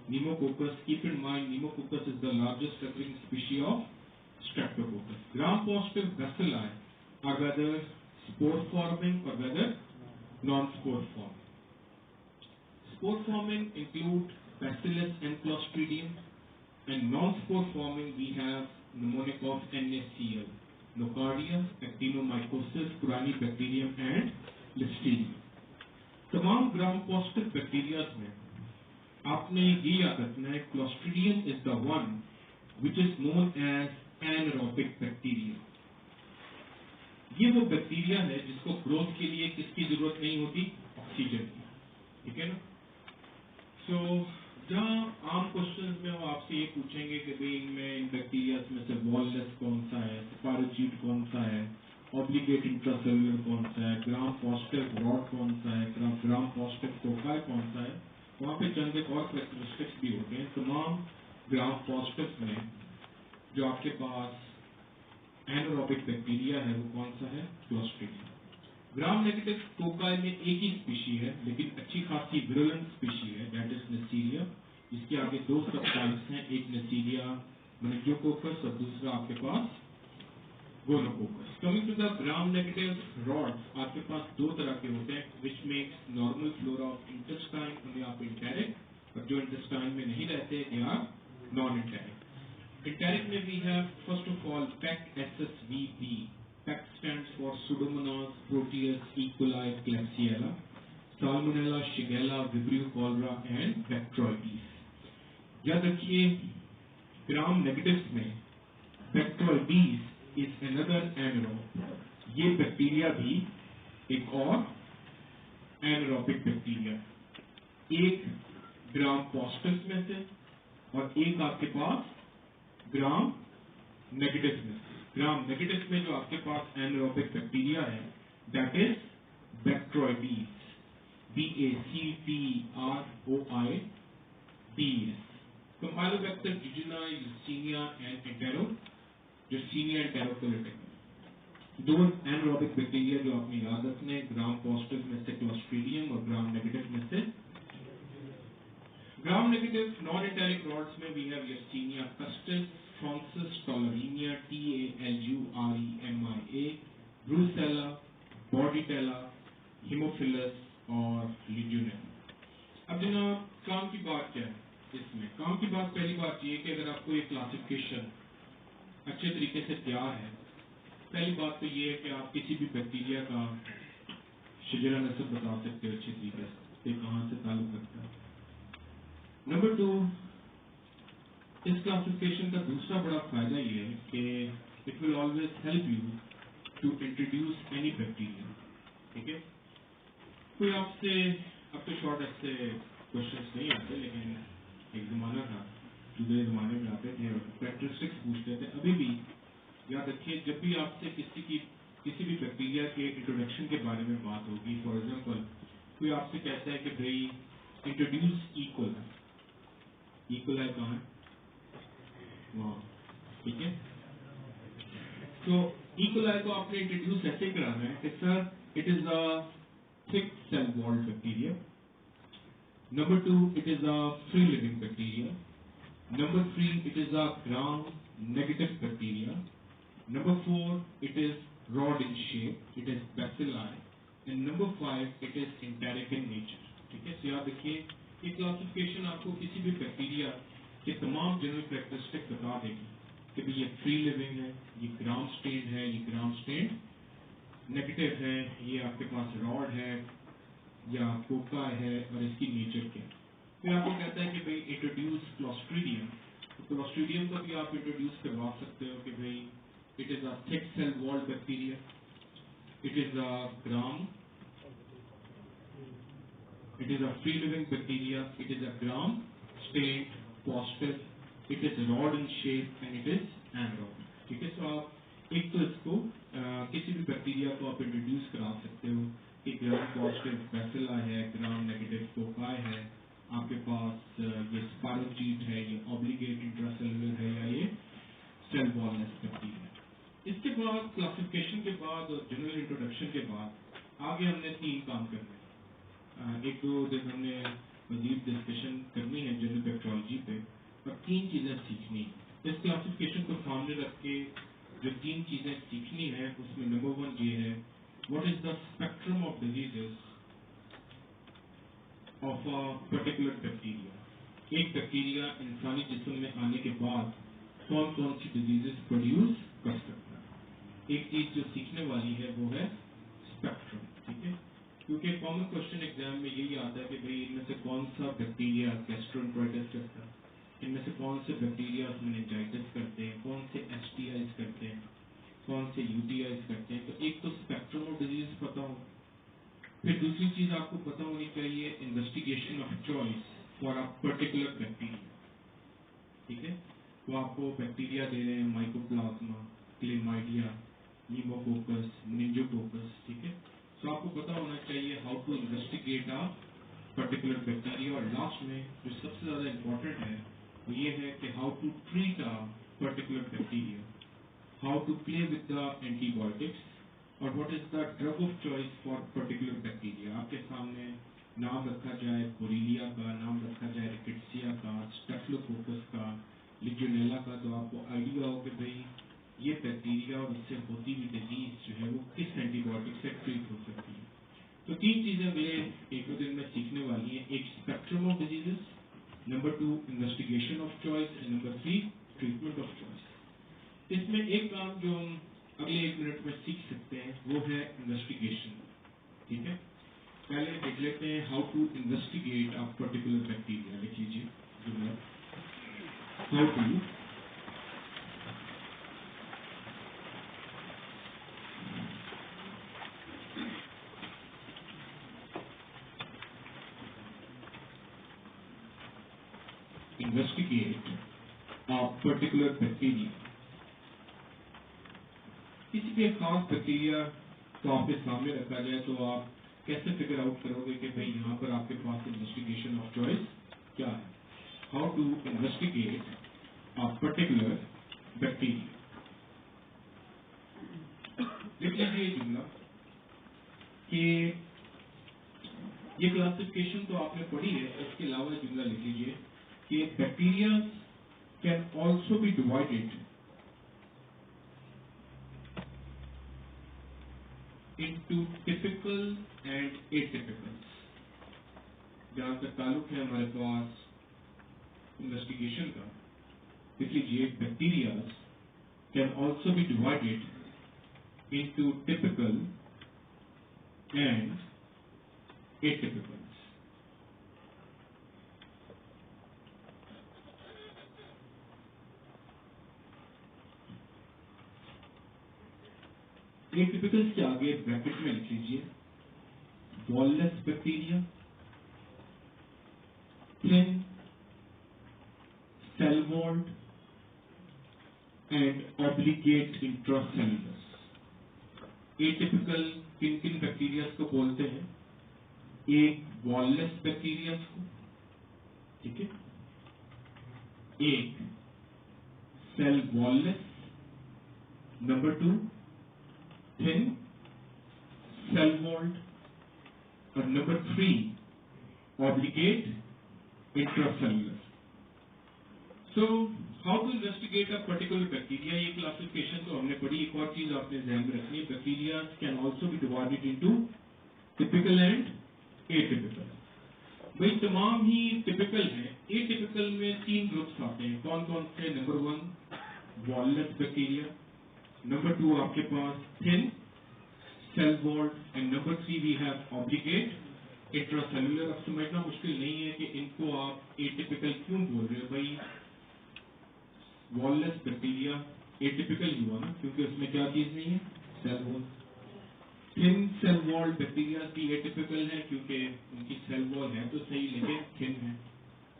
Pneumococcus. Keep in mind, Pneumococcus is the largest occurring species of Streptococcus. Gram-positive bacilli are whether spore-forming or whether non-spore-forming. Spore-forming include Bacillus and Clostridium, and non-spore-forming we have mnemonic of NaCl, Nocardia, Actinomycosis, Corynebacterium and Listeria. तमाम ग्राम-positive bacteria में आपने ये याद रखना है, Clostridium is the one which is known as anaerobic bacteria. ये वो bacteria है जिसको ग्रोथ के लिए किसकी जरूरत नहीं होती? ऑक्सीजन की, ठीक है ना? सो जहाँ आम क्वेश्चंस में वो आपसे ये पूछेंगे कि भाई इनमें इन बैक्टीरिया में से वॉललेस कौन सा है, स्पायरोचीट कौन सा है, ऑब्लिगेट इंट्रासेल्युलर कौन सा है, ग्राम पॉजिटिव रॉड कौन सा है, ग्राम पॉजिटिव कोकाई कौन सा है, वहाँ पे चंद एक और कैरेक्टरिस्टिक्स भी होते हैं। तमाम ग्राम पॉजिटिव में जो आपके पास एनारोबिक बैक्टीरिया है वो कौन सा है? क्लोस्ट्रीडियम। ग्राम नेगेटिव कोकाई में एक ही स्पीशी है, लेकिन अच्छी खासी विरुलेंट स्पीशी है, दैट इज नेसीरिया। इसके आगे 2 सब टाइप्स हैं, एक नेसीरिया मेनिंजियोकोकस और दूसरा आपके पास gonococcus. Coming to the gram negative rods, आपके पास 2 तरह के होते हैं, which makes normal flora of intestine, उन्हें आप इंटेरिक, और जो इंटेस्टाइन में नहीं रहते they are non enteric. Enteric में we have first of all pack SSVP. Pack stands for pseudomonas, proteus, E coli, klebsiella, salmonella, shigella, vibrio cholera and bacteroides. याद रखिए ग्राम नेगेटिव्स में बैक्टीरियोइडेस is another anaerobe. ये bacteria भी एक और anaerobic bacteria, एक gram positive में से और एक आपके पास ग्राम नेगेटिव में। ग्राम नेगेटिव में जो आपके पास एनारोबिक बैक्टीरिया है that is bacteroides, BACTROIDES. Campylobacter jejuni, Yersinia and Yersinia and Enterocolytic. 2 anaerobic bacteria जो आपने याद रखने, ग्राम पॉजिटिव में से क्लोस्ट्रीडियम और ग्राम नेगेटिव में से। Gram negative non enteric rods में we have Yersinia pestis, Francis tolleremia, TALUREMIA, Brucella, Bordetella, Haemophilus और Legionella। अब जनाब काम की बात क्या है इसमें? काम की बात पहली बात ये कि अगर आपको ये क्लासिफिकेशन अच्छे तरीके से तैयार है, पहली बात तो ये है कि आप किसी भी बैक्टीरिया का शजरा नस्ब बता सकते हो अच्छे तरीके से, कहाँ से ताल्लुक रखता है। नंबर 2, इस क्लासिफिकेशन का दूसरा बड़ा फायदा ये है कि it will always help you to introduce any bacteria, ठीक है? कोई आपसे अब तो शॉर्ट ऐसे क्वेश्चंस नहीं आते, लेकिन एक जमाना था दूसरे जमाने में आते थे और कैरेक्टरिस्टिक्स पूछते थे। अभी भी याद रखिए, जब भी आपसे किसी भी बैक्टीरिया के इंट्रोडक्शन के बारे में बात होगी, फॉर एग्जांपल कोई आपसे कहता है कि भाई इंट्रोड्यूस इकोलाई। इकोलाई कहाँ है? वहाँ, ठीक है? तो इकोलाई को आपने इंट्रोड्यूस ऐसे कराना है कि sir it is a thick cell walled bacteria, number 2 it is a free living bacteria, number 3 it is a gram negative bacteria, number 4 it is rod in shape, it is bacilli, and number 5 it is enteric in nature। ठीक है, तो याद रखिए ये classification आपको किसी भी bacteria के तमाम जनरल कैरेक्टरिस्टिक बता देगी कि भाई ये फ्री लिविंग है, ये ग्राम स्टेन है, ये ग्राम स्टेन नेगेटिव है, ये आपके पास रॉड है या कोका है, और इसकी नेचर क्या है। फिर आपको कहता है कि भाई इंट्रोड्यूस क्लोस्ट्रीडियम, तो क्लोस्ट्रीडियम को भी आप इंट्रोड्यूस करवा सकते हो कि भाई it is a thick cell walled bacteria, it is a gram, it is a free living bacteria, it is a gram stained positive, it is rod in shape and it is anaerobic। ठीक है, तो आप एक तो इसको किसी भी bacteria को आप इंट्रोड्यूस करा सकते हो कि ग्राम पॉजिटिव बैसिला है, ग्राम नेगेटिव कोकाई है, आपके पास ये स्पाइरोजीट है, ये ऑब्लिगेट इंट्रासेलुलर है, या ये सेल वॉलनेस बैक्टीरिया। इसके बाद क्लासिफिकेशन के बाद और जनरल इंट्रोडक्शन के बाद आगे हमने 3 काम करने हैं। एक दो दिन हमने मजीद डिस्कशन करनी है जनरल बैक्टीरियोलॉजी पे, और 3 चीजें सीखनी है। इस क्लासिफिकेशन को सामने रख के जो 3 चीजें सीखनी है उसमें नंबर 1 ये है, what is the spectrum of diseases of a particular bacteria. एक बैक्टीरिया इंसानी जिस्म में आने के बाद कौन कौन सी डिजीजेस प्रोड्यूस कर सकता है। एक चीज जो सीखने वाली है वो है स्पेक्ट्रम। ठीक है, क्योंकि कॉमन क्वेश्चन एग्जाम में यही आता है कि भाई इनमें से कौन सा बैक्टीरिया गैस्ट्रोएंटेराइटिस करता है, इनमें से कौन से बैक्टीरिया मेनिंजाइटिस करते हैं, कौन से एसटीआईज करते हैं, कौन से यूटीआईज करते हैं। तो एक तो स्पेक्ट्रम ऑफ डिजीज पता हो, फिर दूसरी चीज आपको पता होनी चाहिए investigation of choice for a particular bacteria. ठीक है, तो आपको बैक्टीरिया दे रहे हैं माइकोप्लाज्मा, क्लेमाइडिया, नीमोकोकस, निंजोकोकस। ठीक है, तो आपको पता होना चाहिए how to investigate a particular bacteria, और लास्ट में जो सबसे ज्यादा इंपॉर्टेंट है वो ये है कि how to treat a particular bacteria, how to play with the antibiotics, और what is the drug of choice for particular bacteria. आपके सामने नाम रखा जाए बोरीलिया का, नाम रखा जाए रिकेट्सिया का, स्टेफिलोकोकस का, लिजियोनेला का, तो आपको आइडिया हो कि भाई ये बैक्टीरिया और उससे होती हुई डिजीज जो है वो किस एंटीबायोटिक से ट्रीट हो सकती है। तो 3 चीजें अगले 1-2 दिन में सीखने वाली हैं। एक spectrum of diseases, number 2 investigation of choice, and number 3 treatment of choice. इसमें एक काम जो हम अगले 1 मिनट में सीख सकते हैं वो है इन्वेस्टिगेशन। ठीक है, पहले देख लेते हैं how to investigate a particular bacteria. लिख लीजिए, how to investigate a particular bacteria। किसी भी एक खास बैक्टीरिया को आपके सामने रखा जाए तो आप कैसे फिगर आउट करोगे कि भाई यहाँ पर आपके पास इन्वेस्टिगेशन ऑफ चॉइस क्या है। How to investigate a particular bacteria. लिख लीजिए जुमला कि ये क्लासिफिकेशन तो आपने पढ़ी है, इसके अलावा जुमला लिख लीजिए कि bacteria can also be divided into typical and atypical। जहाँ तक ताल्लुक है हमारे पास इन्वेस्टिगेशन का, लिख लीजिए bacteria can also be divided into typical and atypical। Atypical के आगे ब्रैकेट में लिख लीजिए wireless bacteria, thin cell walled and obligate intracellular। Atypical किन किन बैक्टीरिया को बोलते हैं, एक वॉललेस बैक्टीरिया को, ठीक है, एक cell wall-less, number 2 cell walled, और number 3 obligate intracellular. So how to investigate a particular bacteria? ये classification तो हमने पढ़ी. एक और चीज आपने ध्यान में रखनी है, bacteria can also be divided into typical and atypical. भाई तमाम ही typical हैं. atypical में 3 ग्रुप्स आते हैं. कौन कौन से? नंबर 1 wall-less bacteria, नंबर 2 आपके पास thin cell walled, and number 3 we have obligate intracellular. अब समझना मुश्किल नहीं है कि इनको आप atypical क्यों बोल रहे हो. भाई wall-less bacteria atypical हुआ ना, क्योंकि उसमें क्या चीज नहीं है? cell wall. thin cell walled bacteria भी atypical है क्योंकि उनकी cell wall है तो सही लेकिन thin है.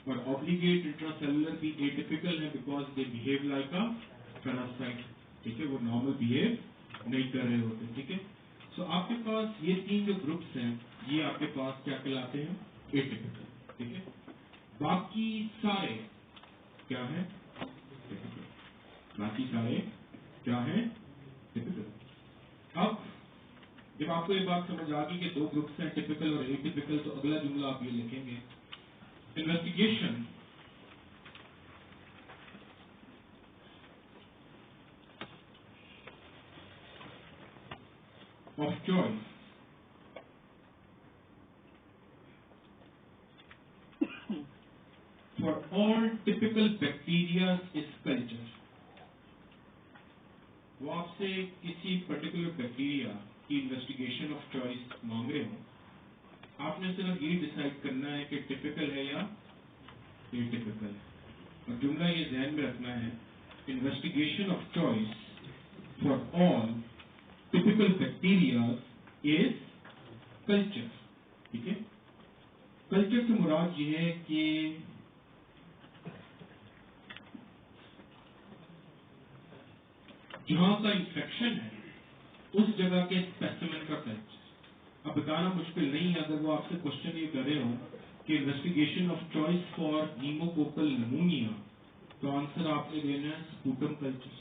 और obligate intracellular भी atypical है because they behave like a parasite. ठीक है, वो normal behave नहीं कर रहे होते. ठीक है, so आपके पास ये 3 जो ग्रुप्स हैं ये आपके पास क्या कहलाते हैं? atypical. ठीक है, बाकी सारे क्या है? typical. बाकी सारे क्या है? typical. अब जब आपको ये बात समझ आ गई कि 2 ग्रुप्स हैं, टिपिकल और एटिपिकल, तो अगला जुमला आप ये लिखेंगे, investigation of choice for all typical bacteria is culture. वो आपसे किसी पर्टिकुलर बैक्टीरिया की इन्वेस्टिगेशन ऑफ चॉइस मांग रहे हो, आपने सिर्फ ये डिसाइड करना है कि टिपिकल है या एटिपिकल. और जुमला ये ध्यान में रखना है, investigation of choice for all typical bacteria is culture. ठीक है, कल्चर से मुराद ये है कि जहां का इंफेक्शन है उस जगह के स्पेसिमेन का कल्चर. अब बताना मुश्किल नहीं है अगर वो आपसे क्वेश्चन ये कर रहे हो कि investigation of choice for pneumococcal pneumonia, तो आंसर आपने देना है स्पूटम कल्चर.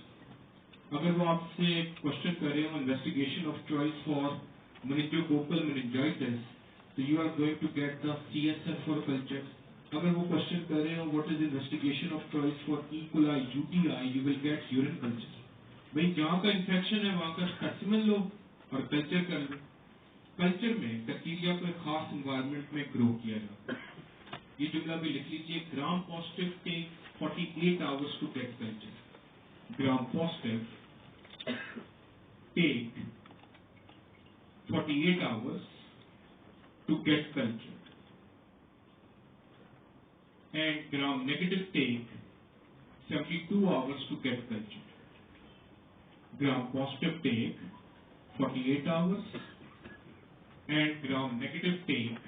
अगर वो आपसे क्वेश्चन कर रहे हो investigation of choice for meningococcal meningitis, तो you are going to get the CSF for culture. अगर वो क्वेश्चन कर रहे हो what is investigation of choice for E coli UTI, you will get urine culture. भाई जहाँ का इन्फेक्शन है वहाँ का स्पेसिमेन लो और कल्चर कर लो. कल्चर में बैक्टीरिया को एक खास एनवायरनमेंट में ग्रो किया जाता है. ये जुमला भी लिख लीजिए, gram positive take 48 hours to get culture. Gram positive take 48 hours to get culture and gram negative take 72 hours to get culture. Gram positive take 48 hours and gram negative take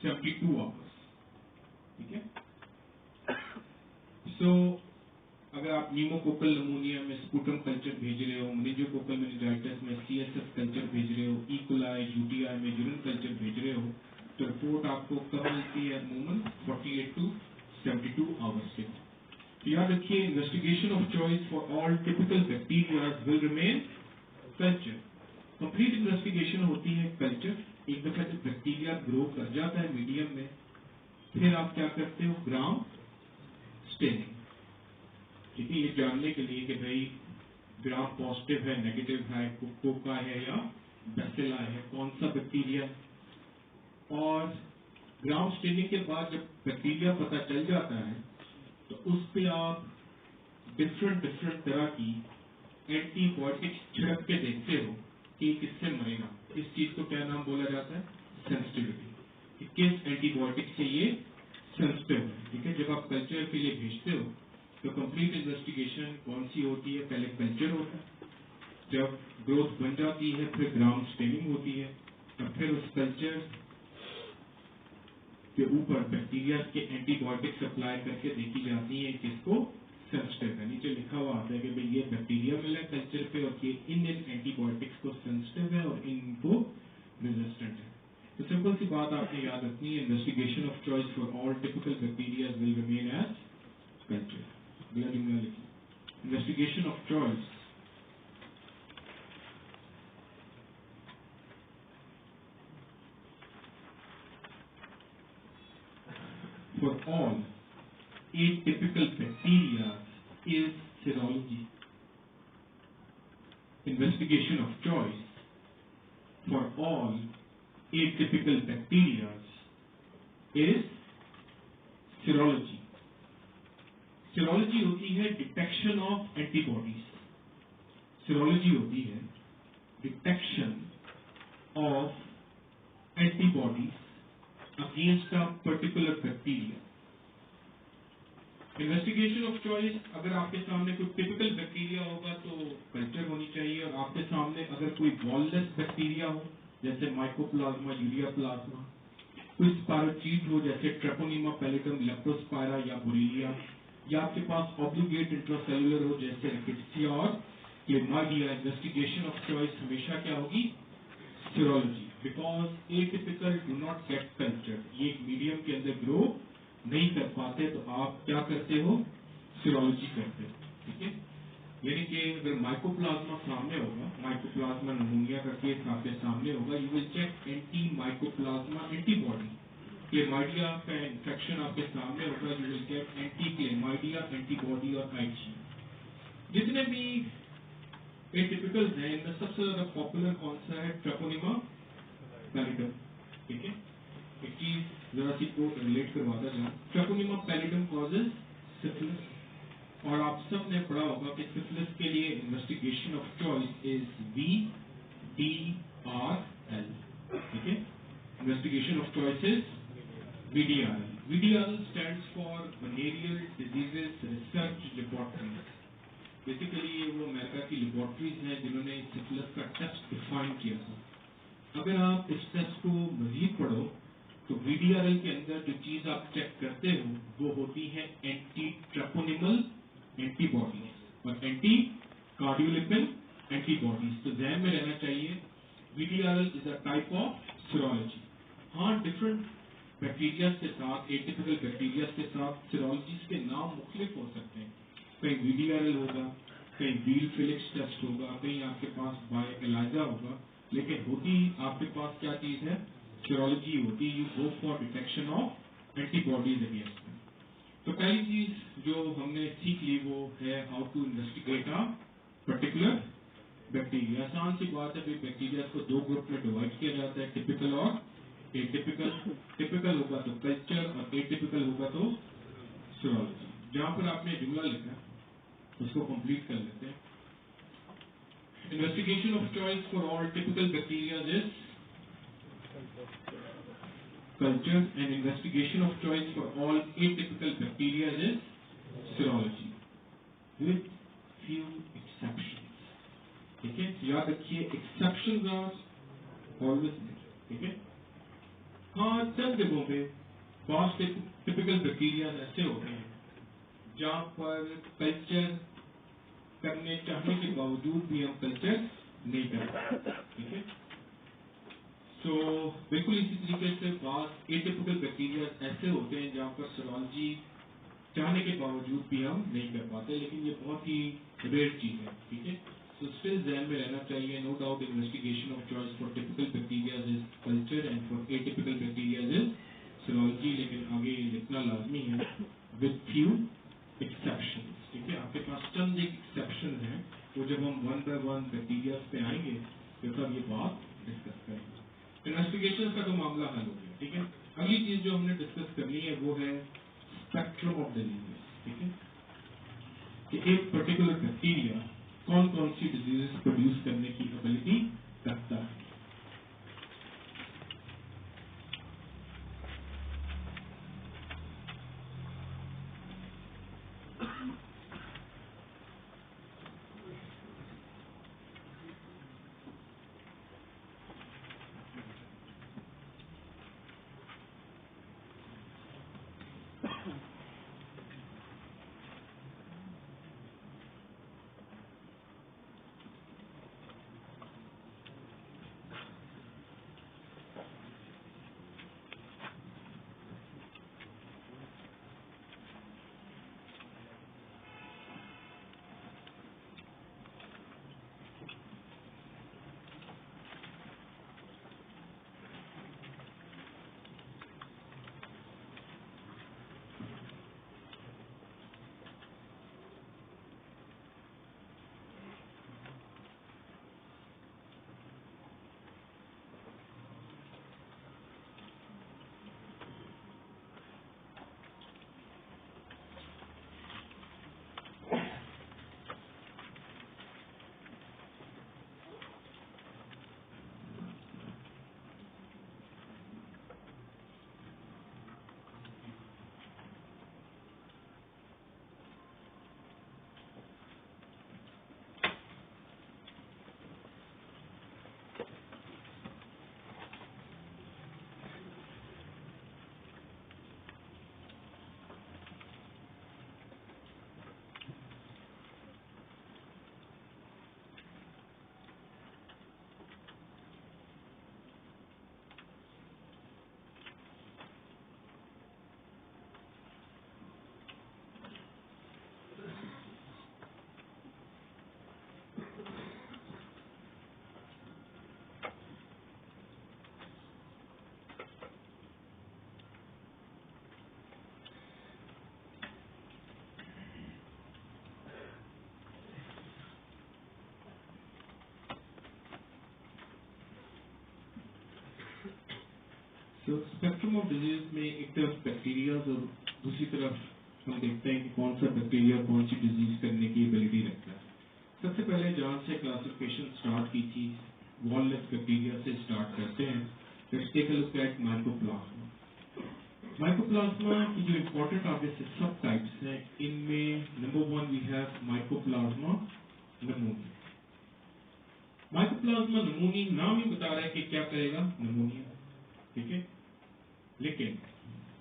72 hours. ठीक है, so अगर आप pneumococcal pneumonia में sputum culture भेज रहे हो, meningococcal meningitis में CSF culture भेज रहे हो, ई कोलाई UTI में यूरिन कल्चर भेज रहे हो, तो रिपोर्ट आपको कब मिलती है? अमूमन 48 to 72 आवर्स के. याद रखिए, investigation of choice for all typical bacteria will remain culture. Complete investigation होती है कल्चर. एक दफा जब बैक्टीरिया ग्रो कर जाता है मीडियम में, फिर आप क्या करते हो? Gram staining. ठीक है, ये जानने के लिए कि भाई ग्राम पॉजिटिव है, नेगेटिव है, कोका है या बैसिला है, कौन सा बैक्टीरिया. और ग्राम स्टेनिंग के बाद जब बैक्टीरिया पता चल जाता है तो उस पे आप डिफरेंट तरह की एंटीबायोटिक्स छिड़क के देखते हो कि किससे मरेगा. इस चीज को क्या नाम बोला जाता है? सेंसिटिविटी. कि किस एंटीबायोटिक से ये सेंसिटिव है. ठीक है, जब आप कल्चर के लिए भेजते हो तो कंप्लीट इन्वेस्टिगेशन कौन सी होती है? पहले कल्चर होता है, जब ग्रोथ बन जाती है फिर ग्राम स्टेनिंग होती है, और फिर उस कल्चर के ऊपर बैक्टीरिया के एंटीबायोटिक्स अप्लाई करके देखी जाती है किसको सेंसिटिव है. नीचे लिखा हुआ आता है कि भाई ये बैक्टीरिया मिला कल्चर पे और ये इन एंटीबायोटिक्स को सेंसिटिव है और इनको रेजिस्टेंट है. तो सिंपल सी बात आपने याद रखनी है, investigation of choice for all typical bacteria will remain as culture. अगला जुमला लिखिए, investigation of choice for all atypical bacteria is serology. Investigation of choice for all atypical bacteria is serology. Serology होती है डिटेक्शन ऑफ एंटीबॉडीज. serology होती है detection of antibodies against a particular bacteria. Investigation of choice, अगर आपके सामने कोई typical bacteria होगा तो कल्चर होनी चाहिए, और आपके सामने अगर कोई वॉललेस बैक्टीरिया हो जैसे माइकोप्लाज्मा, यूरिया प्लाज्मा, कोई स्पारोचीट हो जैसे ट्रेपोनिमा पैलिडम, लेप्टोस्पायरा या बोरेलिया, या आपके पास ऑब्लिगेट इंट्रासेलुलर हो जैसे रिकेट्सिया और क्लेमाइडिया, इन्वेस्टिगेशन ऑफ चॉइस हमेशा क्या होगी? serology. Because atypical do not gate culture, ये एक मीडियम के अंदर ग्रो नहीं कर पाते, तो आप क्या करते हो? serology करते हो. ठीक है, यानी कि अगर माइकोप्लाज्मा सामने होगा, माइकोप्लाज्मा निमोनिया का केस आपके सामने होगा, you will check anti mycoplasma antibody. Chlamydia का इन्फेक्शन आपके सामने होगा, you will check anti chlamydia antibody और आईजी. जितने भी एटिपिकल हैं इनमें सबसे ज्यादा पॉपुलर कौन सा है? Treponema pallidum. ठीक है, एक चीज जरा सी को रिलेट करवाता जाऊं. ट्रेपोनिमा पैलिडम कॉजेज सिफिलिस, और आप सब ने पढ़ा होगा कि सिफिलिस के लिए investigation of choice is VDRL. ठीक है, investigation of choice is VDRL. VDRL stands for venereal diseases research laboratories. Basically ये वो अमेरिका की लेबोरेटरीज हैं जिन्होंने सिफिलिस का टेस्ट डिफाइन किया था. अगर आप इस टेस्ट को मजीद पढ़ो तो VDRL के अंदर जो चीज आप चेक करते हो वो होती है एंटी ट्रेपोनिमल एंटीबॉडीज और एंटी कार्डियोलिपिन एंटीबॉडीज. तो ध्यान में रहना चाहिए VDRL is a type of serology. हाँ, डिफरेंट बैक्टीरिया के साथ, एटिपिकल बैक्टीरिया के साथ serologies के नाम मुख्तलिफ हो सकते हैं. कहीं VDRL होगा, कहीं व्हील फिलिक्स टेस्ट होगा, कहीं आपके पास बाय एलाइजा होगा, लेकिन होती आपके पास क्या चीज है? serology होती है. You go for detection of antibodies against. तो पहली चीज जो हमने सीख ली वो है how to investigate a particular bacteria. आसान सी बात है, बैक्टीरिया को दो ग्रुप में डिवाइड किया जाता है, टिपिकल और एटिपिकल. टिपिकल होगा तो कल्चर और एटिपिकल होगा तो serology. जहां पर आपने जुमला लिखा है उसको कंप्लीट कर लेते हैं. Investigation of choice for all typical bacteria is culture, and investigation of choice for all atypical bacteria is serology with few exceptions. ठीक है, याद रखिए exceptions are always there. ठीक है, हाँ, चंद जगहों पे बहुत से टिपिकल बैक्टीरिया ऐसे होते हैं जहाँ पर कल्चर करने चाहने के बावजूद भी हम कल्चर नहीं करते. ठीक है, तो बिल्कुल इसी तरीके से बात एटिपिकल बैक्टीरिया ऐसे होते हैं जहाँ पर serology चाहने के बावजूद भी हम नहीं कर पाते, लेकिन ये बहुत ही रेयर चीज है. ठीक है, तो स्टिल ध्यान में रहना चाहिए. No doubt investigation of choice for typical bacteria is culture and for atypical bacteria is serology, लेकिन आगे लिखना लाजमी है विद फ्यू एक्सेप्शन. ठीक है, आपके पास चंद एक एक्सेप्शन है, वो जब हम वन बाय वन बैक्टीरिया पे आएंगे तो तब ये बात डिस्कस करेंगे. इन्वेस्टिगेशन का तो मामला हल हो गया. ठीक है, अगली चीज जो हमने डिस्कस करनी है वो है स्पेक्ट्रम ऑफ डिजीजेस. ठीक है, कि एक पर्टिकुलर बैक्टीरिया कौन कौन सी डिजीजेस प्रोड्यूस करने की एबिलिटी रखता है. तो स्पेक्ट्रम ऑफ डिजीज में एक तरफ बैक्टीरिया और दूसरी तरफ हम देखते हैं कि कौन सा बैक्टीरिया कौन सी डिजीज करने की एबिलिटी रखता है। सबसे पहले जहाँ से क्लासिफिकेशन स्टार्ट की थी वॉललेस बैक्टीरिया से स्टार्ट करते हैं। Let's take a look at mycoplasma. Mycoplasma की जो इम्पोर्टेंट आपके सब टाइप्स हैं, इनमें number 1 we have mycoplasma pneumoniae. Mycoplasma pneumoniae नाम ही बता रहा है कि क्या करेगा, नमूनिया, ठीक है। लेकिन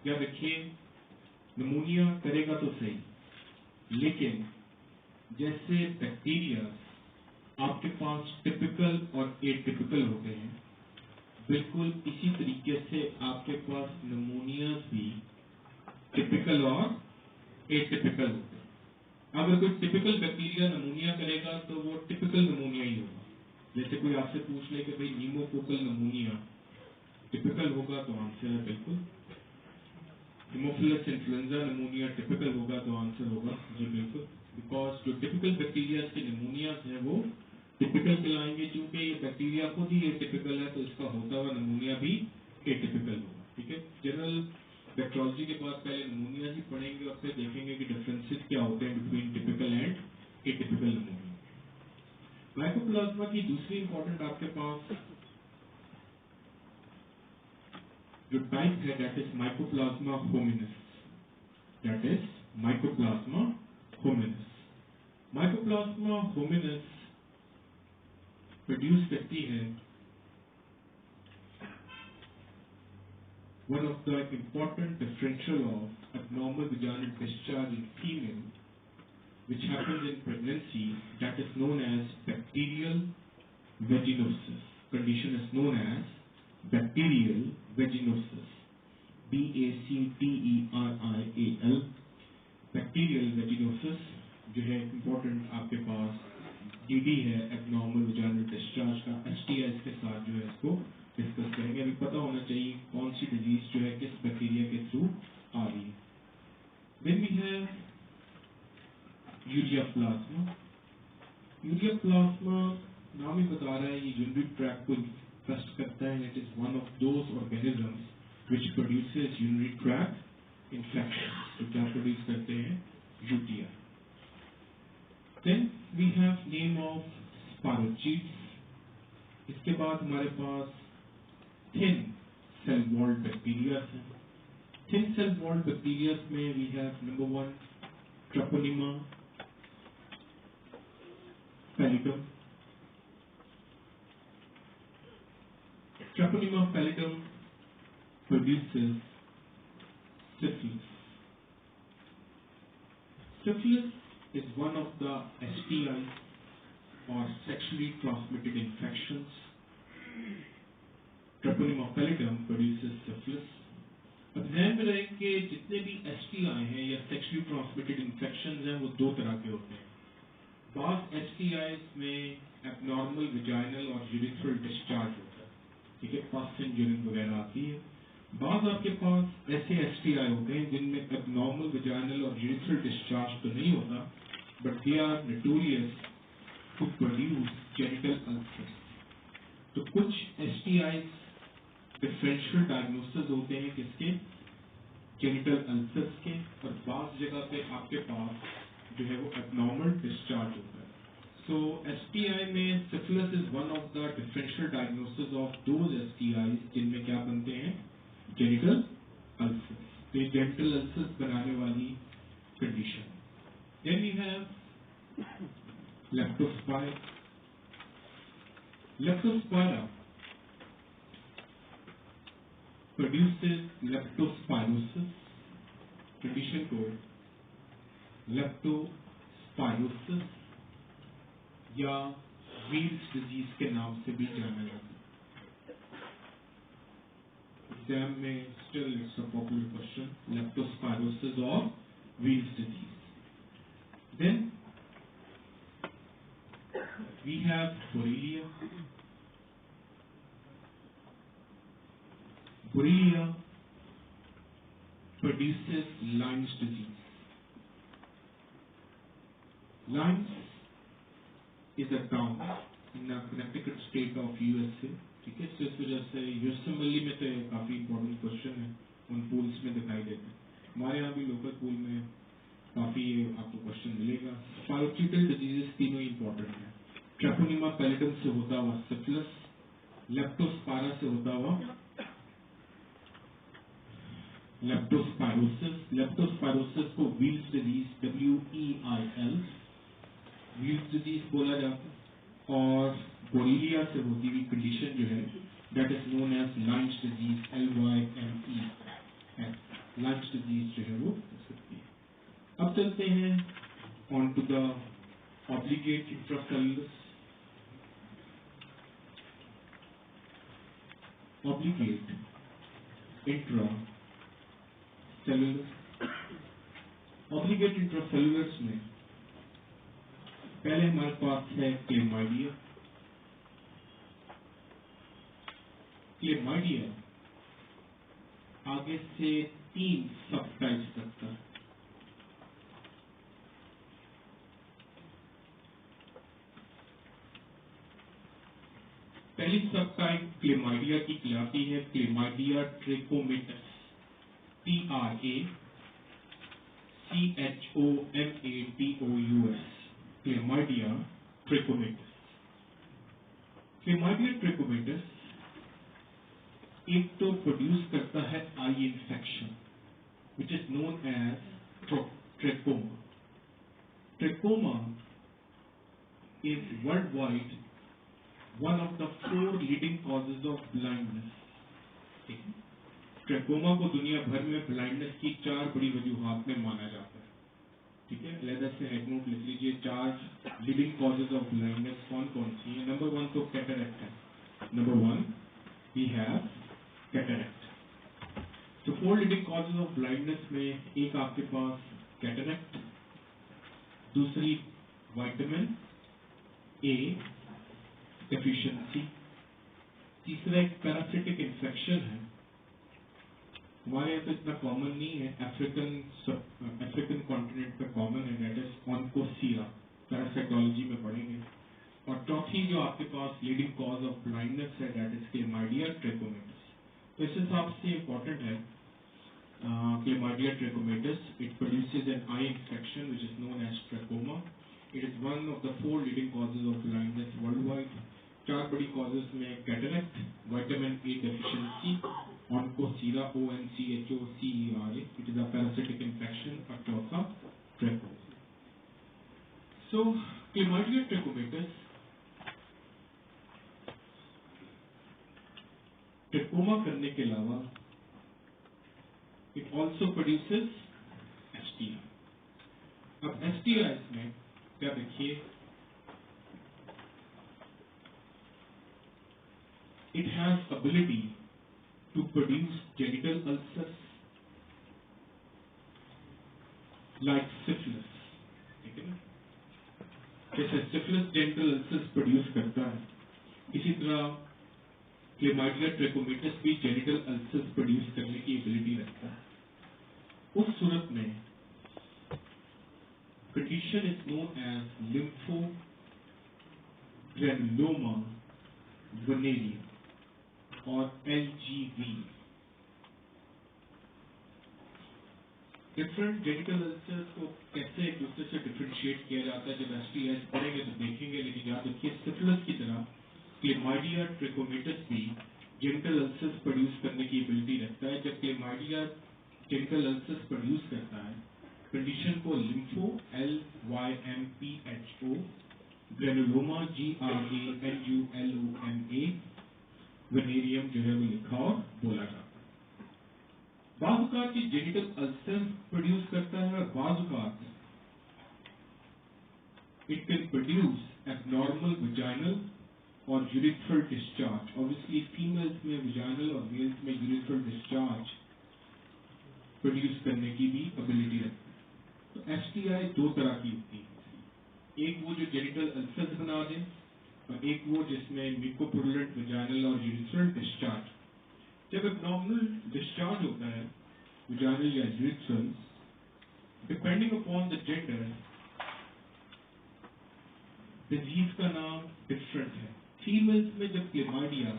याद रखिए नमूनिया करेगा तो सही, लेकिन जैसे बैक्टीरिया आपके पास टिपिकल और एटिपिकल होते हैं, बिल्कुल इसी तरीके से आपके पास नमूनिया भी टिपिकल और एटिपिकल होते हैं। अगर कोई टिपिकल बैक्टीरिया नमूनिया करेगा तो वो टिपिकल नमूनिया ही होगा। जैसे कोई आपसे पूछ ले कि भाई न्यूमोकोकल नमूनिया टिपिकल होगा तो आंसर है बिल्कुल। हेमोफिलस इन्फ्लुएंजा नमूनिया टिपिकल होगा तो आंसर होगा जी बिल्कुल, बिकॉज जो टिपिकल बैक्टीरिया के नमूनियाज हैं वो टिपिकल कहलाएंगे। चूंकि ये बैक्टीरिया खुद ही एटिपिकल है तो इसका होता हुआ नमूनिया भी एटिपिकल होगा, ठीक है। जनरल बैक्टीरियोलॉजी के बाद पहले नमूनिया ही पढ़ेंगे और फिर देखेंगे कि डिफरेंसेस क्या होते हैं between typical and atypical नमूनिया। Mycoplasma की दूसरी इंपॉर्टेंट आपके पास जो टाइप है that is mycoplasma hominis. That is mycoplasma hominis. Mycoplasma hominis produce करती है one of the important differential of abnormal vaginal discharge in female which happens in pregnancy, that is known as bacterial vaginosis. Condition is known as bacterial vaginosis. BACTERIAL bacterial vaginosis जो है important आपके पास DD है abnormal vaginal discharge का, STIs के साथ जो है इसको डिस्कस करेंगे। अभी पता होना चाहिए कौन सी डिजीज जो है किस बैक्टीरिया के थ्रू आ रही है। Then we have urea plasma. Urea plasma नाम ही बता रहा है ये यूरिनरी ट्रैक्ट को इन्फेस्ट करता है। It is one of those organisms which produces urinary tract infections. तो क्या प्रोड्यूस करते हैं, यूटिया। Then we have name of spirochetes. इसके बाद हमारे पास थिन सेल वॉल्ड बैक्टीरिया हैं। थिन सेल वॉल्ड बैक्टीरिया में we have number 1 treponema pallidum. Treponema pallidum produces syphilis. Syphilis is one of the STIs or sexually transmitted infections. Treponema pallidum produces syphilis. अब ध्यान में रहे कि जितने भी STI हैं या sexually transmitted infections हैं वो दो तरह के होते हैं। बास STIs में abnormal vaginal और urethral discharge होता है, ठीक है, पस एंड यूरिन वगैरह आती है। बास आपके पास ऐसे STI होते हैं जिनमें abnormal vaginal और urethral discharge तो नहीं होता, but they are notorious to produce genital ulcers. तो कुछ STIs डिफरेंशियल डायग्नोसिस होते हैं किसके, जेनिटल अल्सर्स के, और बास जगह पे आपके पास जो है वो एबनॉर्मल डिस्चार्ज होता है। सो एसटीआई में syphilis is one of the differential diagnosis of those STIs जिनमें क्या बनते हैं, जेनिटल अल्सर्स। तो ये जेनिटल अल्सर्स बनाने वाली condition. Then we have leptospira. Leptospira produces leptospirosis, condition को leptospirosis या व्हील्स डिजीज के नाम से भी जाना जाता है। एग्जाम में still it's a popular question, leptospirosis और Weil's disease. Then we have borrelia. Borrelia produces Lyme's disease. Lyme's is a town in the Connecticut state of USA. ठीक है, so इस वजह से यूएसएमएलई में तो काफ़ी इंपॉर्टेंट क्वेश्चन है, उन पूल्स में दिखाई देते हैं। हमारे यहाँ भी लोकल पूल में काफ़ी आपको क्वेश्चन मिलेगा। पारोचिटल डिजीजेस तीनों ही इंपॉर्टेंट है। ट्रेपोनिमा पैलिडम से होता हुआ सिफिलिस, लेप्टोस्पायरा से होता हुआ लेप्टोस्पायरोसिस, लेप्टोस्पायरोसिस को wheels disease WEIL wheels disease बोला जाता है, और बोरीलिया से होती हुई कंडीशन जो है that is known as Lyme's disease LYME, Lyme's disease जो है वो हो सकती है। अब चलते हैं on to the obligate intracellular obligate intracellular obligate intracellulars में पहले हमारे पास है क्लेमाइडिया। क्लेमाइडिया आगे से 3 सब टाइप्स रखता है। पहली सब टाइप क्लेमाइडिया की कहलाती है chlamydia trachomatis, TRACHOMATOUS, chlamydia trachomatis. Chlamydia trachomatis एक तो प्रोड्यूस करता है eye infection which is known as trachoma. Trachoma is worldwide one of the 4 leading causes of blindness। Trachoma को दुनिया भर में ब्लाइंडनेस की 4 बड़ी वजूहात में माना जाता है। ठीक है, अलग से हेड नोट लिख लीजिए। 4 लीडिंग कॉजेज ऑफ ब्लाइंडनेस कौन कौन सी है? नंबर 1 तो कैटरैक्ट है। Number 1 we have cataract. तो 4 लीडिंग कॉजेज ऑफ ब्लाइंडनेस में एक आपके पास कैटरैक्ट, दूसरी विटामिन ए डेफिशिएंसी, तीसरा एक पैरासिटिक इन्फेक्शन है। हमारे यहाँ तो इतना कॉमन नहीं है, अफ्रीकन कॉन्टिनेंट पे कॉमन है, दैट इज ऑनकोसीरा, पैरासाइटोलॉजी में पढ़ेंगे। और चौथी जो आपके पास लीडिंग कॉज ऑफ ब्लाइंडनेस है दैट इज क्लेमाइडिया ट्रेकोमेटस। तो इस हिसाब से इंपॉर्टेंट है chlamydia trachomatis. It produces an eye infection which is known as trachoma. It is one of the 4 leading causes of blindness worldwide। 4 बड़ी causes में cataract, vitamin A deficiency, onchocerca ONCHOCERA, it is a parasitic infection, और चौथा trachoma. So chlamydia trachomatis trachoma करने के अलावा it also produces STI। अब STI में क्या देखिए, it has ability to produce genital ulcers like syphilis। ठीक है ना, जैसे syphilis genital ulcers प्रोड्यूस करता है, इसी तरह क्लेमाइडिया ट्रेकोमेटस भी genital ulcers प्रोड्यूस करने की एबिलिटी रखता है। उस सूरत में condition is known as lymphogranuloma venereum और LGV। डिफरेंट जेनिटल अल्सर्स को कैसे एक दूसरे से डिफरेंशिएट किया जाता है जब STIs पढ़ेंगे तो देखेंगे, लेकिन याद रखिए सिफिलिस की तरह क्लेमाइडिया ट्रेकोमेटस भी जेनिटल अल्सर्स प्रोड्यूस करने की एबिलिटी रखता है। जब क्लेमाइडिया जेनिटल अल्सर्स प्रोड्यूस करता है, कंडीशन को लिम्फो LYMPHO, ग्रेनुलोमा GRANULOMA, वेनेरियम जो है वो लिखा और बोला जाता है। बाजुकात की जेनिटल अल्सर प्रोड्यूस करता है और बाजुकात it can produce abnormal vaginal और यूरिथ्रल डिस्चार्ज। ऑब्वियसली फीमेल्स में वजाइनल और मेल्स में यूरिथ्रल डिस्चार्ज प्रोड्यूस करने की भी एबिलिटी रखता है। तो STI 2 तरह की होती है, एक वो जो जेनिटल अल्सर्स बना दे और एक वो जिसमें म्यूकोपुरुलेंट वजाइनल और यूरिथ्रल डिस्चार्ज। जब एबनॉर्मल डिस्चार्ज होता है वजाइनल या urethral, depending upon the gender disease का नाम डिफरेंट है। फीमेल्स में जब क्लेमाइडिया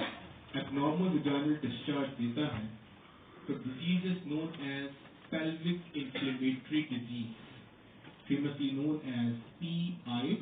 abnormal vaginal discharge देता है, तो disease is known as pelvic inflammatory disease, famously known as PID.